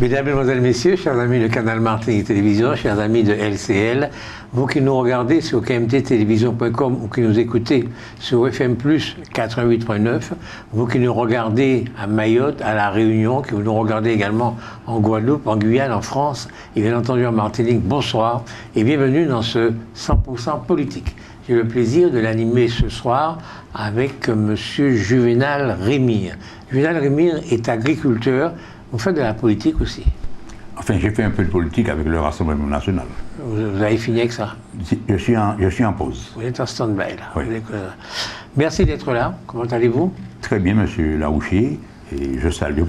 Mesdames, Mesdemoiselles, Messieurs, chers amis de Canal Martinique Télévision, chers amis de LCL, vous qui nous regardez sur kmttélévision.com ou qui nous écoutez sur FM+, 88.9, vous qui nous regardez à Mayotte, à La Réunion, qui nous regardez également en Guadeloupe, en Guyane, en France, et bien entendu en Martinique, bonsoir et bienvenue dans ce 100% politique. J'ai le plaisir de l'animer ce soir avec M. Juvénal Rémire. Juvénal Rémire est agriculteur. Vous faites de la politique aussi? Enfin, j'ai fait un peu de politique avec le Rassemblement national. Vous avez fini avec ça? Je suis en pause. Vous êtes en stand-by, là. Oui. Merci d'être là. Comment allez-vous? Très bien, monsieur Larouché. Et je salue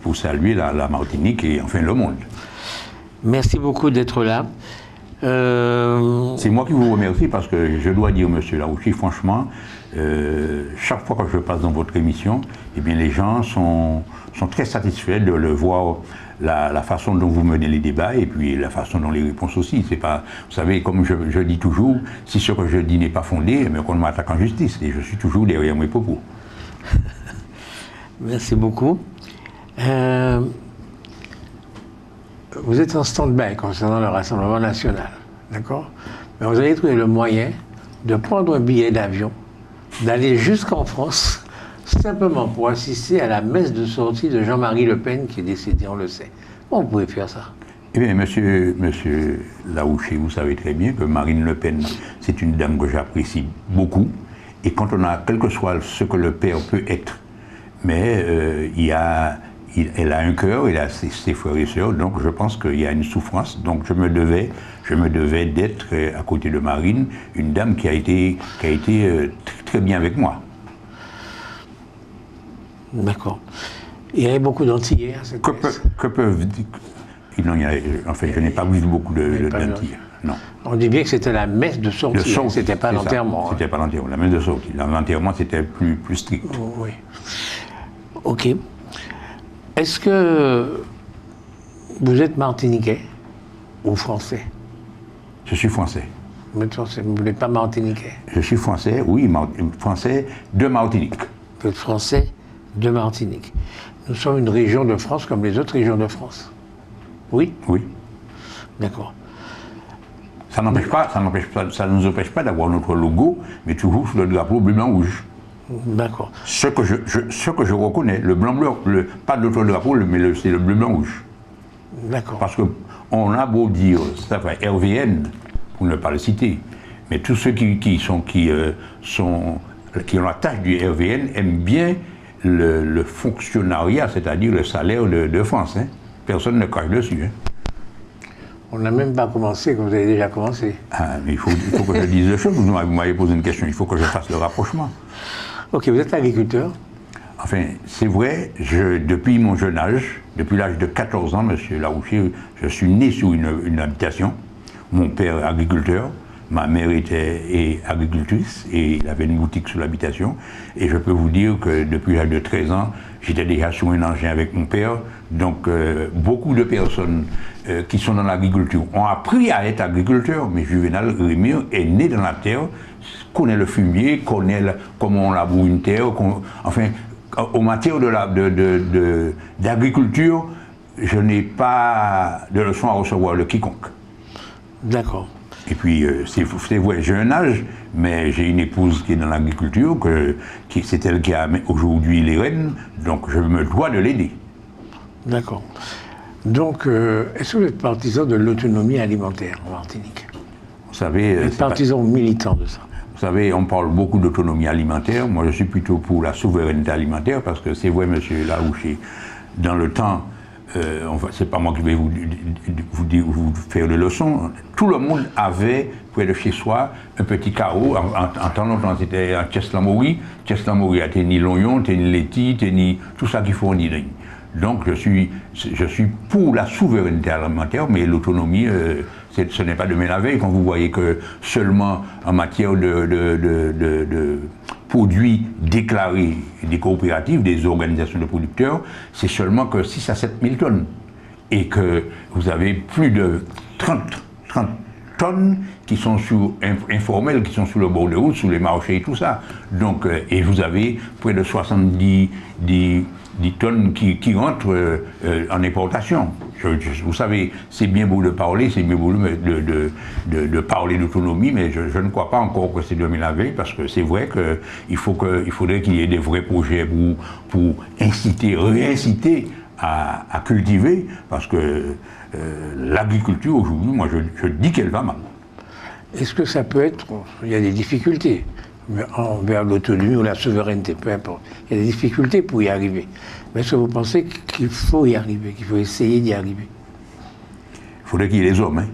pour saluer la Martinique et enfin le monde. Merci beaucoup d'être là. C'est moi qui vous remercie parce que je dois dire, monsieur Larouché, franchement, chaque fois que je passe dans votre émission, eh bien, les gens sont très satisfaits de le voir, la façon dont vous menez les débats et puis la façon dont les réponses aussi. C'est pas, vous savez, comme je dis toujours, si ce que je dis n'est pas fondé, mais qu'on m'attaque en justice. Et je suis toujours derrière mes propos. Merci beaucoup. Vous êtes en stand-by concernant le Rassemblement national, d'accord? Mais vous avez trouvé le moyen de prendre un billet d'avion, d'aller jusqu'en France, simplement pour assister à la messe de sortie de Jean-Marie Le Pen, qui est décédé, on le sait. Comment vous pouvez faire ça? Eh bien, monsieur Larouché, vous savez très bien que Marine Le Pen, c'est une dame que j'apprécie beaucoup. Et quand on a, quel que soit ce que le père peut être, mais elle a un cœur, elle a ses frères et sœurs, donc je pense qu'il y a une souffrance. Donc je me devais d'être à côté de Marine, une dame qui a été très bien avec moi. D'accord. Il y avait beaucoup d'Antillais à cette messe. Que peuvent dire... Non, en fait, je n'ai pas vu beaucoup d'Antillais. Non. On dit bien que c'était la messe de sortie, c'était pas l'enterrement. C'était pas l'enterrement, la messe de sortie. L'enterrement, c'était plus strict. Oui. Ok. Est-ce que vous êtes martiniquais ou français? Je suis français. Vous n'êtes pas martiniquais? Je suis français, oui, français de Martinique. Vous êtes français de Martinique. Nous sommes une région de France comme les autres régions de France. Oui? Oui. D'accord. Ça ne nous empêche pas d'avoir notre logo, mais toujours sous le drapeau bleu-blanc-rouge. D'accord. Ce que je reconnais, le blanc-bleu, pas d'autre drapeau, mais c'est le bleu-blanc-rouge. D'accord. Parce qu'on a beau dire, ça fait RVN, pour ne pas le citer, mais tous ceux qui ont la tâche du RVN aiment bien le fonctionnariat, c'est-à-dire le salaire de France. Hein. Personne ne crache dessus. Hein. On n'a même pas commencé quand vous avez déjà commencé. Ah, mais il faut que je dise les choses. Vous m'avez posé une question, il faut que je fasse le rapprochement. Ok, vous êtes agriculteur? Enfin, c'est vrai, depuis mon jeune âge, depuis l'âge de 14 ans, monsieur Larouché, je suis né sous une habitation. Mon père agriculteur, ma mère était agricultrice et il avait une boutique sous l'habitation. Et je peux vous dire que depuis l'âge de 13 ans, j'étais déjà sous un engin avec mon père. Donc, beaucoup de personnes qui sont dans l'agriculture ont appris à être agriculteurs, mais Juvénal Rémire est né dans la terre, connaît le fumier, connaît comment on laboure une terre. Enfin, en matière d'agriculture, je n'ai pas de leçon à recevoir de quiconque. D'accord. Et puis, c'est vrai, j'ai un âge, mais j'ai une épouse qui est dans l'agriculture, c'est elle qui a aujourd'hui les rênes, donc je me dois de l'aider. D'accord. Donc, est-ce que vous êtes partisan de l'autonomie alimentaire en Martinique? Vous savez... Vous êtes partisan militant de ça? Vous savez, on parle beaucoup d'autonomie alimentaire. Moi, je suis plutôt pour la souveraineté alimentaire, parce que c'est vrai, monsieur Larouché, dans le temps, c'est pas moi qui vais vous faire des leçons, tout le monde avait, près de chez soi, un petit carreau. En temps longtemps, c'était un Tcheslamori. Tcheslamori a tenu l'oignon, tenu l'éti, tenu tout ça qu'il faut en dire. Donc, je suis pour la souveraineté alimentaire, mais l'autonomie, ce n'est pas demain la veille. Quand vous voyez que seulement en matière de produits déclarés des coopératives, des organisations de producteurs, c'est seulement que 6 à 7 000 tonnes. Et que vous avez plus de 30 tonnes qui sont informelles, qui sont sur le bord de route, sous les marchés et tout ça. Donc, et vous avez près de 70 tonnes qui rentrent en importation. Vous savez, c'est bien beau de parler, c'est bien beau de parler d'autonomie, mais je ne crois pas encore que c'est demain la veille, parce que c'est vrai qu'il faudrait qu'il y ait des vrais projets pour réinciter à cultiver, parce que l'agriculture aujourd'hui, moi je dis qu'elle va mal. Est-ce que ça peut être... Il y a des difficultés envers l'autonomie ou la souveraineté, peu importe. Il y a des difficultés pour y arriver. Mais est-ce que vous pensez qu'il faut y arriver, qu'il faut essayer d'y arriver? Il faudrait qu'il y ait les hommes. Hein.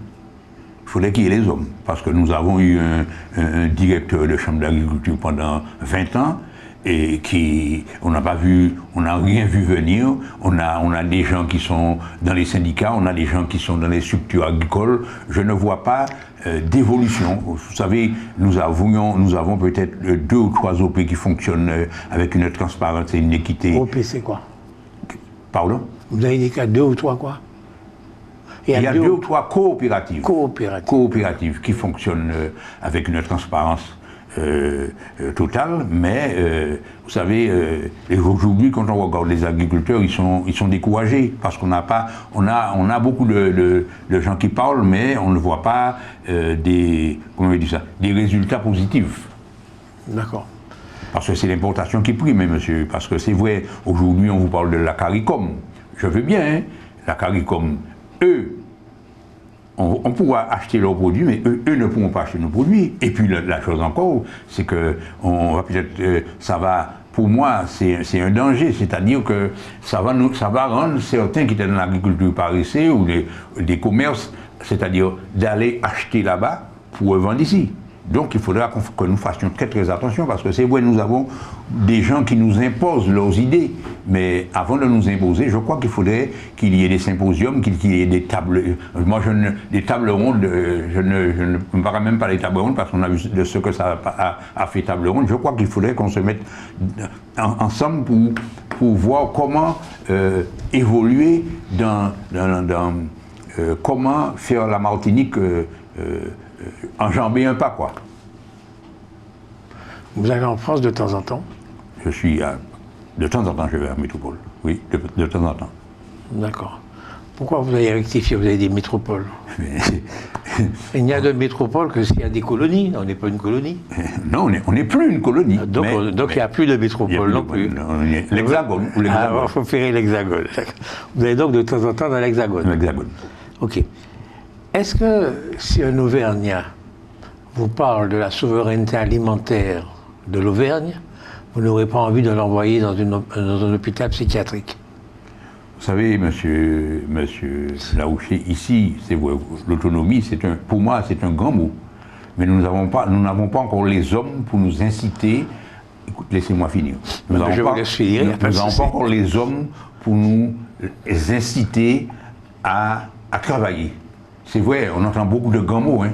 Il faudrait qu'il y ait les hommes. Parce que nous avons eu un directeur de chambre d'agriculture pendant 20 ans et on n'a rien vu venir. On a des gens qui sont dans les syndicats, on a des gens qui sont dans les structures agricoles. Je ne vois pas d'évolution. Vous savez, nous avons peut-être 2 ou 3 OP qui fonctionnent avec une transparence et une équité. OP, c'est quoi? Pardon? Vous avez dit qu'il y a 2 ou 3 quoi? Il y a 2 ou 3 coopératives. Coopératives Qui fonctionnent avec une transparence totale, mais vous savez, aujourd'hui, quand on regarde les agriculteurs, ils sont découragés parce on a beaucoup de gens qui parlent, mais on ne voit pas des résultats positifs. D'accord. Parce que c'est l'importation qui prime, hein, monsieur. Parce que c'est vrai, aujourd'hui, on vous parle de la CARICOM. Je veux bien, hein, la CARICOM, eux, on pourra acheter leurs produits, mais eux ne pourront pas acheter nos produits. Et puis la chose encore, c'est que on va peut-être, ça va, pour moi, c'est un danger, c'est-à-dire que ça va rendre certains qui étaient dans l'agriculture par essai ou des commerces, c'est-à-dire d'aller acheter là-bas pour vendre ici. Donc il faudra que nous fassions très très attention, parce que c'est vrai, nous avons des gens qui nous imposent leurs idées, mais avant de nous imposer, je crois qu'il faudrait qu'il y ait des symposiums, qu'il y ait des tables, des tables rondes, je ne me parle même pas des tables rondes, parce qu'on a vu de ce que ça a fait table ronde. Je crois qu'il faudrait qu'on se mette ensemble pour voir comment évoluer comment faire la Martinique enjamber un pas, quoi. Vous allez en France de temps en temps? De temps en temps, je vais à Métropole. Oui, de temps en temps. D'accord. Pourquoi vous avez rectifié? Vous avez dit métropole. Il n'y a de métropole que s'il y a des colonies. On n'est pas une colonie. Non, on n'est plus une colonie. Donc il n'y a plus de métropole non plus. L'Hexagone. Il faut faire l'Hexagone. Vous allez donc de temps en temps dans l'Hexagone. L'Hexagone. Ok. Est-ce que si un Auvergnat vous parle de la souveraineté alimentaire de l'Auvergne, vous n'aurez pas envie de l'envoyer dans un hôpital psychiatrique? Vous savez, monsieur Laouché, ici, c'est vrai, l'autonomie, pour moi, c'est un grand mot. Mais nous n'avons pas encore les hommes pour nous inciter. Écoute, laissez-moi finir. Nous n'avons pas encore les hommes pour nous inciter à travailler. C'est vrai, on entend beaucoup de grands mots. Hein.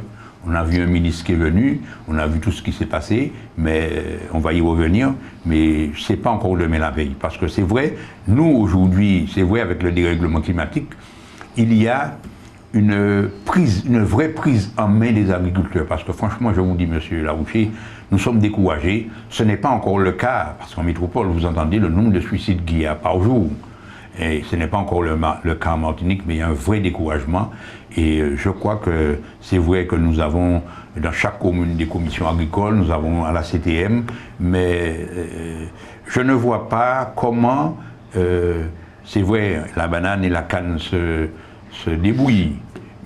On a vu un ministre qui est venu, on a vu tout ce qui s'est passé, mais on va y revenir. Mais c'est pas encore demain la veille. Parce que c'est vrai, nous aujourd'hui, c'est vrai avec le dérèglement climatique, il y a une vraie prise en main des agriculteurs. Parce que franchement, je vous dis, monsieur Larouché, nous sommes découragés. Ce n'est pas encore le cas, parce qu'en métropole, vous entendez le nombre de suicides qu'il y a par jour. Et ce n'est pas encore le cas en Martinique, mais il y a un vrai découragement. Et je crois que c'est vrai que nous avons dans chaque commune des commissions agricoles, nous avons à la CTM, mais je ne vois pas comment, c'est vrai, la banane et la canne se débrouillent,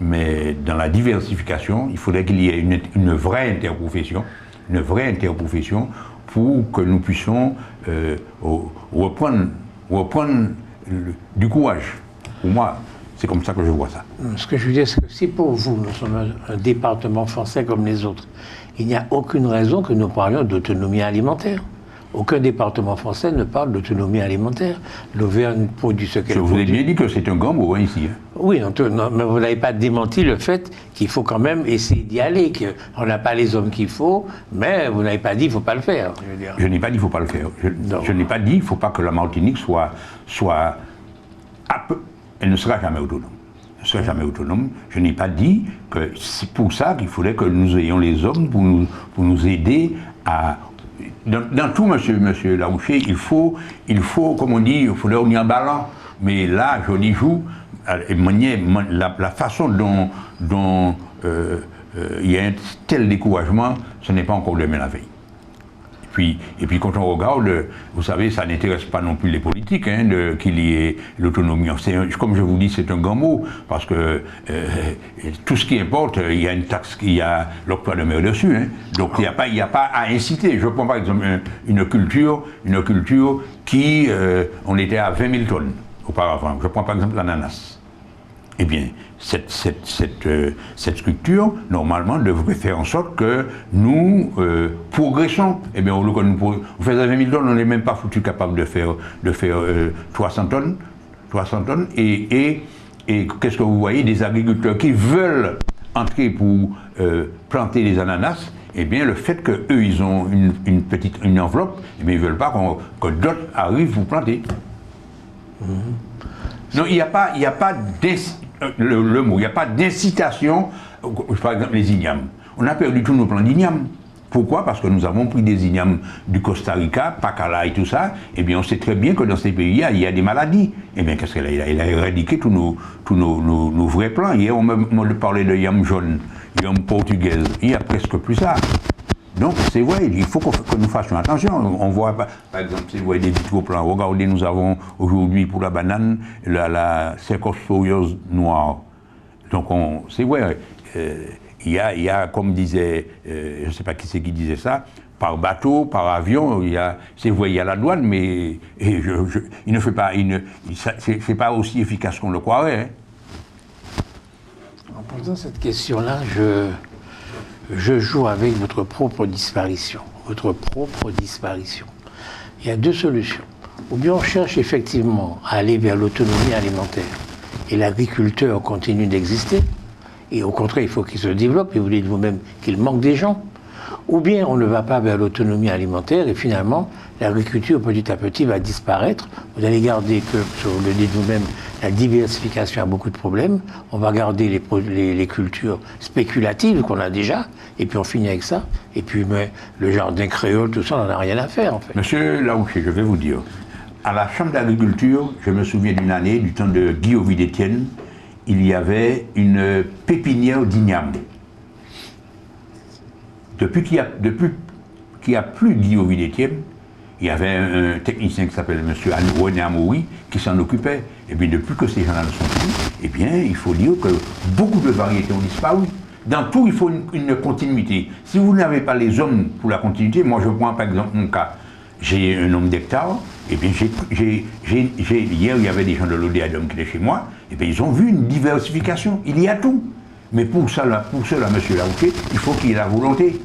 mais dans la diversification, il faudrait qu'il y ait une vraie interprofession pour que nous puissions reprendre du courage. Pour moi, c'est comme ça que je vois ça. Ce que je veux dire, c'est que si pour vous, nous sommes un département français comme les autres, il n'y a aucune raison que nous parlions d'autonomie alimentaire. Aucun département français ne parle d'autonomie alimentaire. L'Auvergne produit ce qu'elle produit. Je vous ai bien dit que c'est un grand mot, hein, ici. Hein. Oui, non, mais vous n'avez pas démenti le fait qu'il faut quand même essayer d'y aller, qu'on n'a pas les hommes qu'il faut, mais vous n'avez pas dit qu'il ne faut pas le faire. Je n'ai pas dit qu'il ne faut pas le faire. Je n'ai pas dit qu'il ne faut pas que la Martinique soit elle ne sera jamais autonome. Elle ne sera jamais autonome. Je n'ai pas dit que c'est pour ça qu'il faudrait que nous ayons les hommes pour nous aider à... Dans tout, monsieur Larouché, il faut, comme on dit, il faut leur unir un ballon. Mais là, je n'y joue, la façon dont il y a un tel découragement, ce n'est pas encore demain la veille. Et puis quand on regarde, vous savez, ça n'intéresse pas non plus les politiques qu'il y ait l'autonomie. Comme je vous dis, c'est un grand mot, parce que tout ce qui importe, il y a une taxe, il y a l'octroi de mer dessus. Donc il n'y a pas à inciter. Je prends par exemple une culture qui, on était à 20 000 tonnes auparavant. Je prends par exemple l'ananas. Eh bien, cette structure, normalement, devrait faire en sorte que nous progressons. Eh bien, au lieu que on fait 20 000 tonnes, on n'est même pas foutu capable de faire 300 tonnes. Et qu'est-ce que vous voyez? Des agriculteurs qui veulent entrer pour planter des ananas, eh bien, le fait qu'eux, ils ont une enveloppe, eh bien, ils ne veulent pas que d'autres arrivent pour planter. Non, il n'y a pas d'incitation, par exemple les ignames. On a perdu tous nos plans d'ignames. Pourquoi? Parce que nous avons pris des ignames du Costa Rica, Pacala et tout ça. Eh bien, on sait très bien que dans ces pays-là, il y a des maladies. Eh bien, qu'est-ce qu'il a? Il a éradiqué tous nos vrais plans. Hier, on me parlait de yam jaune, yam portugaise. Il n'y a presque plus ça. Donc, c'est vrai, il faut que nous fassions attention. On voit, par exemple, si vous voyez des vitraux plans, regardez, nous avons aujourd'hui pour la banane la cercosporiose noire. Donc, c'est vrai, il y comme disait, je ne sais pas qui c'est qui disait ça, par bateau, par avion, c'est vrai, il y a la douane, mais il ne fait pas, c'est pas aussi efficace qu'on le croirait. En posant cette question-là, je joue avec votre propre disparition. Il y a deux solutions. Ou bien on cherche effectivement à aller vers l'autonomie alimentaire et l'agriculteur continue d'exister, et au contraire il faut qu'il se développe, et vous dites vous-même qu'il manque des gens. Ou bien on ne va pas vers l'autonomie alimentaire et finalement l'agriculture petit à petit va disparaître. Vous allez garder que, vous le dites vous-même, la diversification a beaucoup de problèmes. On va garder les cultures spéculatives qu'on a déjà, et puis on finit avec ça. Et puis le jardin créole, tout ça, on n'en a rien à faire en fait. Monsieur Laouché, je vais vous dire, à la Chambre d'agriculture, je me souviens d'une année, du temps de Guy Ovid-Étienne, il y avait une pépinière d'igname. Depuis qu'il n'y a plus Guy Ovid-Étienne, il y avait un technicien qui s'appelle M. René Amoury qui s'en occupait. Et bien depuis que ces gens-là ne sont plus, eh bien il faut dire que beaucoup de variétés ont disparu. Dans tout, il faut une continuité. Si vous n'avez pas les hommes pour la continuité, moi je prends par exemple mon cas, j'ai un nombre d'hectares, et bien hier il y avait des gens de l'Odéadum qui étaient chez moi, et bien ils ont vu une diversification, il y a tout. Mais pour cela, M. Laouché, il faut qu'il ait la volonté.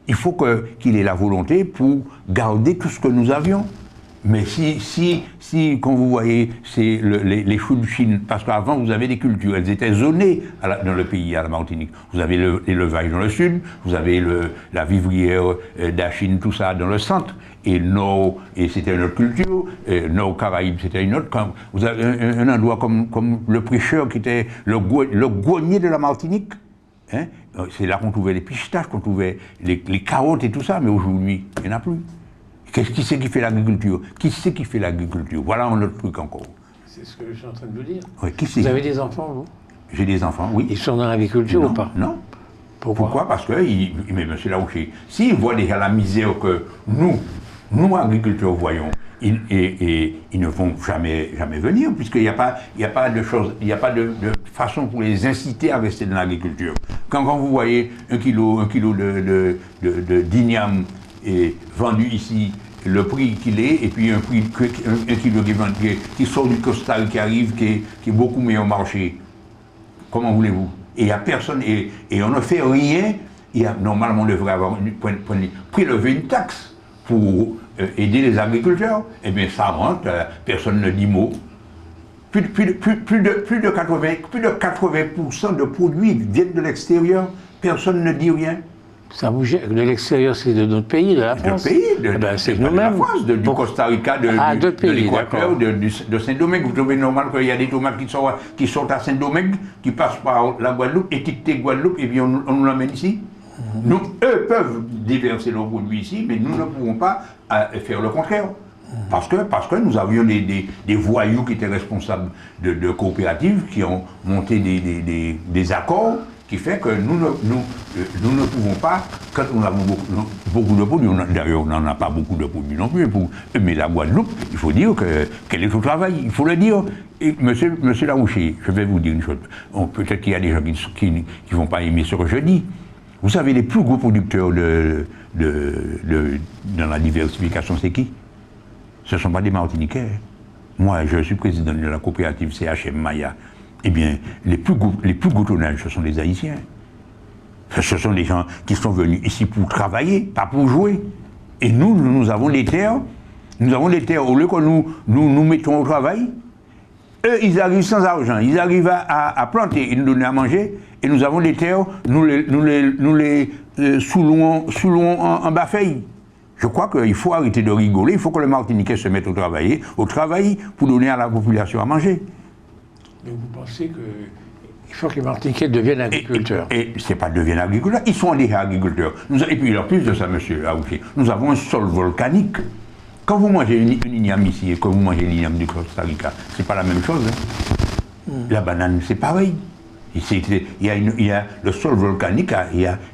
Il faut qu'il ait la volonté pour garder tout ce que nous avions. Mais si quand vous voyez, c'est les choux de Chine, parce qu'avant vous avez des cultures, elles étaient zonées dans le pays, à la Martinique. Vous avez l'élevage dans le sud, vous avez la vivrière d'Achine, tout ça dans le centre, et c'était une autre culture, Nord Caraïbes c'était une autre. Quand vous avez un endroit comme le Prêcheur qui était le Gouanier de la Martinique, hein, c'est là qu'on trouvait les pistaches, qu'on trouvait les carottes et tout ça, mais aujourd'hui, il n'y en a plus. Qui c'est qui fait l'agriculture? Qui c'est qui fait l'agriculture? Voilà un autre truc encore. C'est ce que je suis en train de vous dire. Oui, vous avez des enfants, vous? J'ai des enfants, oui. Ils sont dans l'agriculture ou pas? Non. Pourquoi? Parce que, mais M. Laouché, s'ils voient déjà la misère que nous agriculteurs, voyons, ils ne vont jamais venir, puisqu'il n'y a pas de façon pour les inciter à rester dans l'agriculture. Quand vous voyez un kilo d'igname vendu ici, le prix qu'il est, et puis un kilo qui sort du Costa Rica, qui arrive, qui est beaucoup meilleur marché, comment voulez-vous? Et il n'y a personne, et on ne fait rien. Normalement, on devrait avoir prélever une taxe pour aider les agriculteurs. Eh bien, ça rentre, personne ne dit mot. Plus de 80% de produits viennent de l'extérieur, personne ne dit rien. Ça bouge de l'extérieur, c'est de notre pays, de la France. C'est nous-mêmes. De la France, du Costa Rica, de l'Équateur, de Saint-Domingue. Vous trouvez normal qu'il y a des tomates qui sortent à Saint-Domingue, qui passent par la Guadeloupe, étiquetées Guadeloupe, et puis on nous l'amène ici. Eux peuvent déverser leurs produits ici, mais nous ne pouvons pas faire le contraire. Parce que nous avions des voyous qui étaient responsables de coopératives, qui ont monté des accords, qui fait que nous ne pouvons pas, quand nous avons beaucoup de produits, d'ailleurs on n'en a pas beaucoup de produits non plus, mais la Guadeloupe, il faut dire qu'elle est au travail, il faut le dire. Et monsieur Larouché, je vais vous dire une chose, peut-être qu'il y a des gens qui ne vont pas aimer ce que je dis. Vous savez, les plus gros producteurs dans la diversification, c'est qui? Ce ne sont pas des Martiniquais. Moi, je suis président de la coopérative CHM Maya. Eh bien, les plus gros tonnages, ce sont les Haïtiens. Ce sont des gens qui sont venus ici pour travailler, pas pour jouer. Et nous avons des terres. Nous avons des terres, au lieu que nous mettons au travail, eux, ils arrivent sans argent. Ils arrivent à planter, ils nous donnent à manger. Et nous avons des terres, nous les soulons en bas-feuille. Je crois qu'il faut arrêter de rigoler, il faut que le Martiniquais se mette au travail pour donner à la population à manger. Mais vous pensez qu'il faut que les Martiniquais deviennent agriculteurs? Et ce n'est pas deviennent agriculteurs, ils sont déjà agriculteurs. Et puis, en plus de ça, monsieur Aouché, nous avons un sol volcanique. Quand vous mangez une igname ici et que vous mangez l'igname du Costa Rica, ce n'est pas la même chose. Hein. La banane, c'est pareil. Il y a le sol volcanique,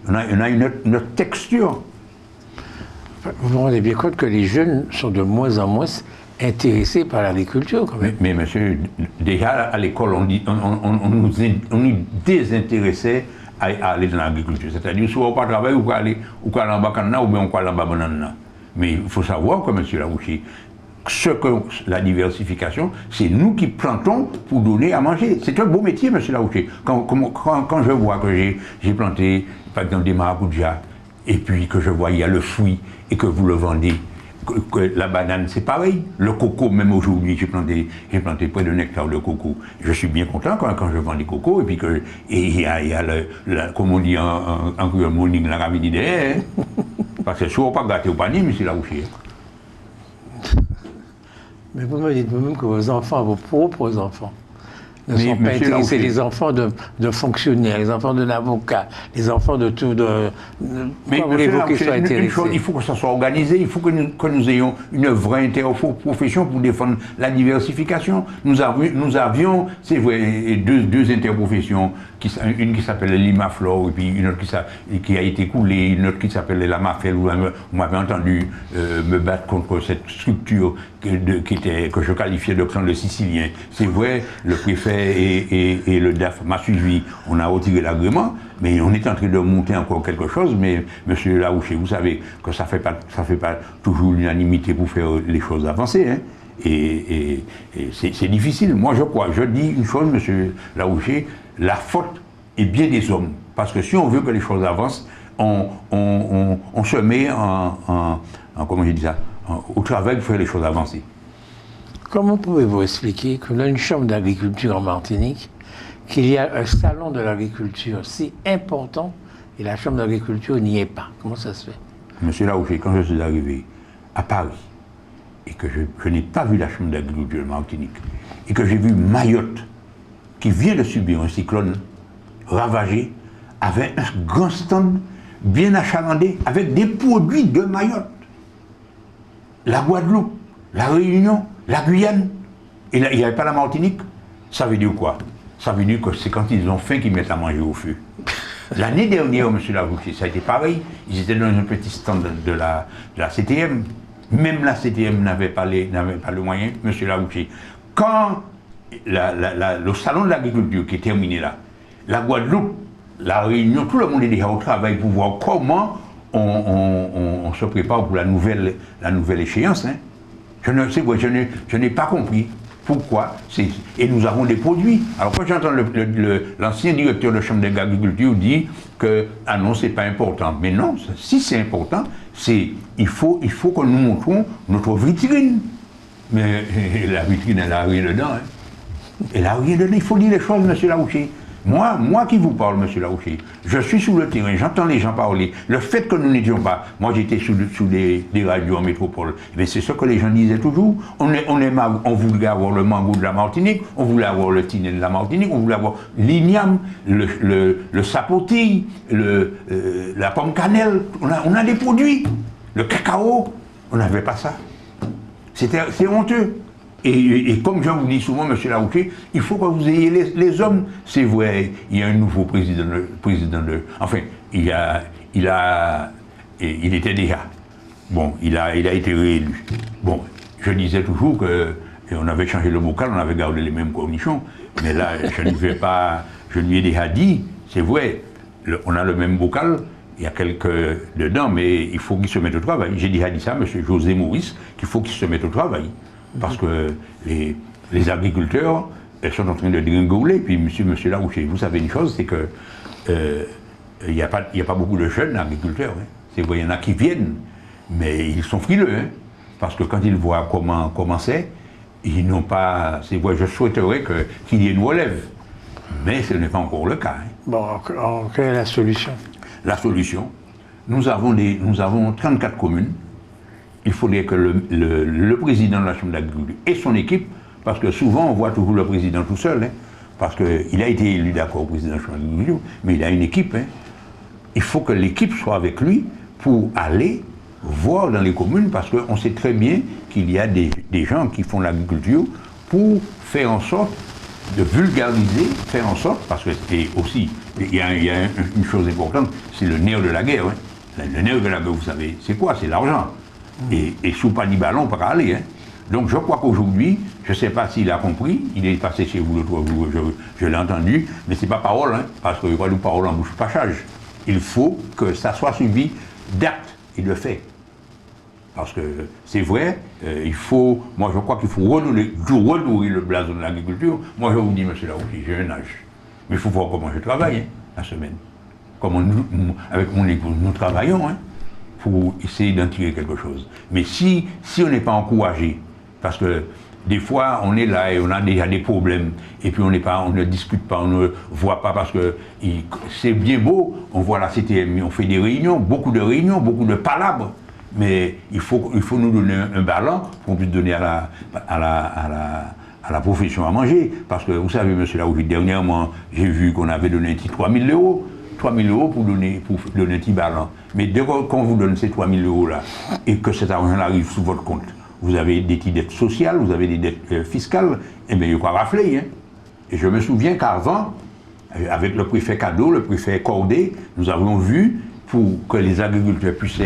on a une autre texture. Vous vous rendez bien compte que les jeunes sont de moins en moins intéressés par l'agriculture, quand même. Mais monsieur, déjà à l'école, on nous désintéressait à aller dans l'agriculture. C'est-à-dire, soit on pas travailler, ou aller en bas ou bien on aller en bas banane. Mais il faut savoir que, monsieur Larouché, ce que la diversification, c'est nous qui plantons pour donner à manger. C'est un beau métier, monsieur Larouché. Quand je vois que j'ai planté, par exemple, des maracujas, et puis que je vois il y a le fruit et que vous le vendez, que la banane c'est pareil, le coco même aujourd'hui j'ai planté près d'un hectare de coco. Je suis bien content quand je vends des cocos et puis il y a comme on dit en créole morning la ravine derrière, hein. Parce que soit pas gâté au panier, mais c'est là où c'est. Mais vous me dites vous-même que vos enfants, vos propres enfants, ne sont pas intéressés. Les enfants de fonctionnaires, les enfants de l'avocat, les enfants de tout. Mais voulez-vous qu'ils soient intéressés? Il faut que ça soit organisé, il faut que nous ayons une vraie interprofession pour défendre la diversification. Nous avions c'est vrai, deux interprofessions, une qui s'appelle l'Imaflore, et puis une autre qui a été coulée, une autre qui s'appelle la Mafel, où on m'avait entendu me battre contre cette structure que je qualifiais de clan de Sicilien. C'est vrai, le préfet et le DAF m'a suivi, on a retiré l'agrément, mais on est en train de monter encore quelque chose, mais monsieur Larouché, vous savez que ça fait pas toujours l'unanimité pour faire les choses avancer, hein. Et c'est difficile. Moi je dis une chose, monsieur Larouché, la faute est bien des hommes, parce que si on veut que les choses avancent, on se met comment je dis ça, au travail pour faire les choses avancer. Comment pouvez-vous expliquer que dans une chambre d'agriculture en Martinique, qu'il y a un salon de l'agriculture si important et la chambre d'agriculture n'y est pas? Comment ça se fait? Monsieur Larouché, quand je suis arrivé à Paris et que je n'ai pas vu la chambre d'agriculture de Martinique et que j'ai vu Mayotte qui vient de subir un cyclone ravagé avec un grand stand bien achalandé avec des produits de Mayotte. La Guadeloupe, la Réunion, la Guyane, et il n'y avait pas la Martinique. Ça veut dire quoi? Ça veut dire que c'est quand ils ont faim qu'ils mettent à manger au feu. L'année dernière, monsieur Larouché, ça a été pareil. Ils étaient dans un petit stand de la CTM. Même la CTM n'avait pas le moyen, monsieur Larouché. Quand le salon de l'agriculture qui est terminé là, la Guadeloupe, la Réunion, tout le monde est déjà au travail pour voir comment on se prépare pour la nouvelle échéance. Hein. Je n'ai pas compris pourquoi. Et nous avons des produits. Alors quand j'entends l'ancien directeur de la Chambre d'agriculture dire que ah non, c'est pas important. Mais non, si c'est important, il faut que nous montrons notre vitrine. Mais la vitrine, elle n'a rien dedans. Hein. Elle n'a rien dedans. Il faut dire les choses, monsieur Larouché. Moi qui vous parle, monsieur Larouché, je suis sur le terrain, j'entends les gens parler. Le fait que nous n'étions pas, moi j'étais sous des radios en métropole, mais c'est ce que les gens disaient toujours. On voulait avoir le mango de la Martinique, on voulait avoir le tinet de la Martinique, on voulait avoir l'igname, le sapotille, la pomme cannelle. On a des produits. Le cacao, on n'avait pas ça. C'est honteux. Et comme je vous dis souvent, M. Larouché, il faut que vous ayez les hommes. C'est vrai, il y a un nouveau président enfin, il était déjà. Bon, il a été réélu. Bon, je disais toujours qu'on avait changé le bocal, on avait gardé les mêmes conditions. Mais là, je lui ai déjà dit, c'est vrai, on a le même bocal, il y a quelques dedans, mais il faut qu'il se mette au travail. J'ai déjà dit ça à M. José Maurice, qu'il faut qu'il se mette au travail. Parce que les agriculteurs sont en train de dégringoler. Puis, monsieur Larouché, vous savez une chose, c'est que il n'y a pas beaucoup de jeunes agriculteurs. Hein. C'est vrai, il y en a qui viennent, mais ils sont frileux. Hein, parce que quand ils voient comment c'est, ils n'ont pas. C'est vrai, je souhaiterais qu'il y ait une relève. Mais ce n'est pas encore le cas. Hein. Bon, quelle est la solution? La solution, nous avons 34 communes. Il faudrait que le président de la Chambre d'agriculture et son équipe, parce que souvent on voit toujours le président tout seul, hein, parce qu'il a été élu d'accord au président de la Chambre d'agriculture, mais il a une équipe. Hein. Il faut que l'équipe soit avec lui pour aller voir dans les communes, parce qu'on sait très bien qu'il y a des gens qui font l'agriculture pour faire en sorte de vulgariser, faire en sorte, parce que c'est aussi, il y a une chose importante, c'est le nerf de la guerre. Hein. Le nerf de la guerre, vous savez, c'est quoi? C'est l'argent. Et sous panier ballon, on peut pas aller. Hein. Donc je crois qu'aujourd'hui, je ne sais pas s'il a compris, il est passé chez vous l'autre jour, je l'ai entendu, mais c'est pas parole, hein, parce que quoi, nous parole en bouche pachage. Il faut que ça soit suivi d'actes et de faits. Parce que c'est vrai, moi je crois qu'il faut redorer le blason de l'agriculture. Moi je vous dis, monsieur Larouché, j'ai un âge. Mais il faut voir comment je travaille, hein, la semaine. Comment avec mon épouse, nous travaillons, hein, pour essayer d'en tirer quelque chose. Mais si on n'est pas encouragé, parce que des fois on est là et on a déjà des problèmes, et puis on ne discute pas, on ne voit pas, parce que c'est bien beau, on voit la CTM, on fait des réunions, beaucoup de palabres, mais il faut nous donner un ballon pour qu'on puisse donner à la profession à manger. Parce que vous savez, monsieur Larouché, dernièrement, j'ai vu qu'on avait donné un petit 3 000 euros. 3 000 euros pour donner un petit ballon. Mais dès qu'on vous donne ces 3 000 euros-là et que cet argent arrive sous votre compte, vous avez des petites dettes sociales, vous avez des dettes fiscales, et bien il faut rafler. Hein. Et je me souviens qu'avant, avec le préfet Cadeau, le préfet Cordet, nous avions vu, pour que les agriculteurs puissent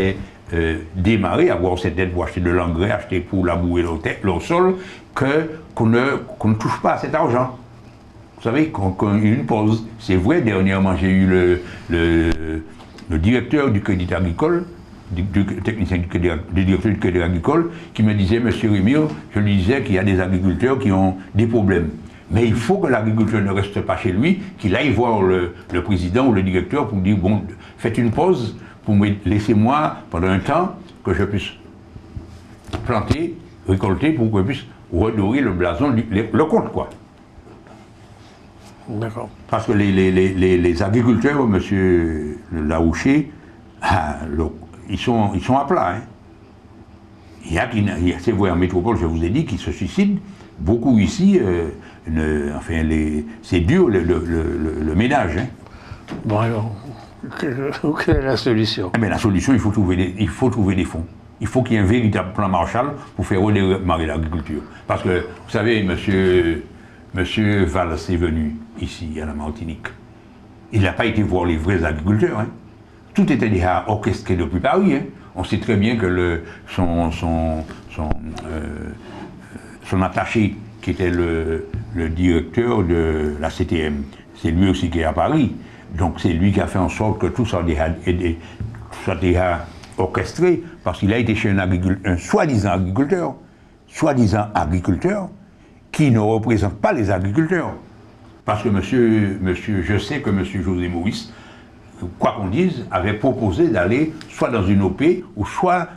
démarrer, avoir cette dette pour acheter de l'engrais, acheter pour labourer leur sol, qu'on ne touche pas à cet argent. Vous savez, qu'on a eu une pause. C'est vrai, dernièrement, j'ai eu le directeur du Crédit Agricole, du technicien du directeur du Crédit Agricole, qui me disait, monsieur Rémire, je lui disais qu'il y a des agriculteurs qui ont des problèmes. Mais il faut que l'agriculteur ne reste pas chez lui, qu'il aille voir le président ou le directeur pour dire, bon, faites une pause, laissez-moi pendant un temps que je puisse planter, récolter, pour que je puisse redorer le blason, le compte, quoi. D'accord. Parce que les agriculteurs, monsieur Larouché, ils sont à plat. Hein. C'est vrai, en métropole, je vous ai dit, qu'ils se suicident. Beaucoup ici, c'est dur le ménage. Hein. Bon alors, quelle est la solution? Eh bien, la solution, il faut trouver des fonds. Il faut qu'il y ait un véritable plan Marshall pour faire redémarrer l'agriculture. Parce que, vous savez, Monsieur Valls est venu ici, à la Martinique. Il n'a pas été voir les vrais agriculteurs. Hein. Tout était déjà orchestré depuis Paris. Hein. On sait très bien que son attaché, qui était le directeur de la CTM, c'est lui aussi qui est à Paris. Donc c'est lui qui a fait en sorte que tout soit déjà orchestré, parce qu'il a été chez un soi-disant agriculteur, qui ne représente pas les agriculteurs. Parce que je sais que M. José Maurice, quoi qu'on dise, avait proposé d'aller soit dans une OP, ou soit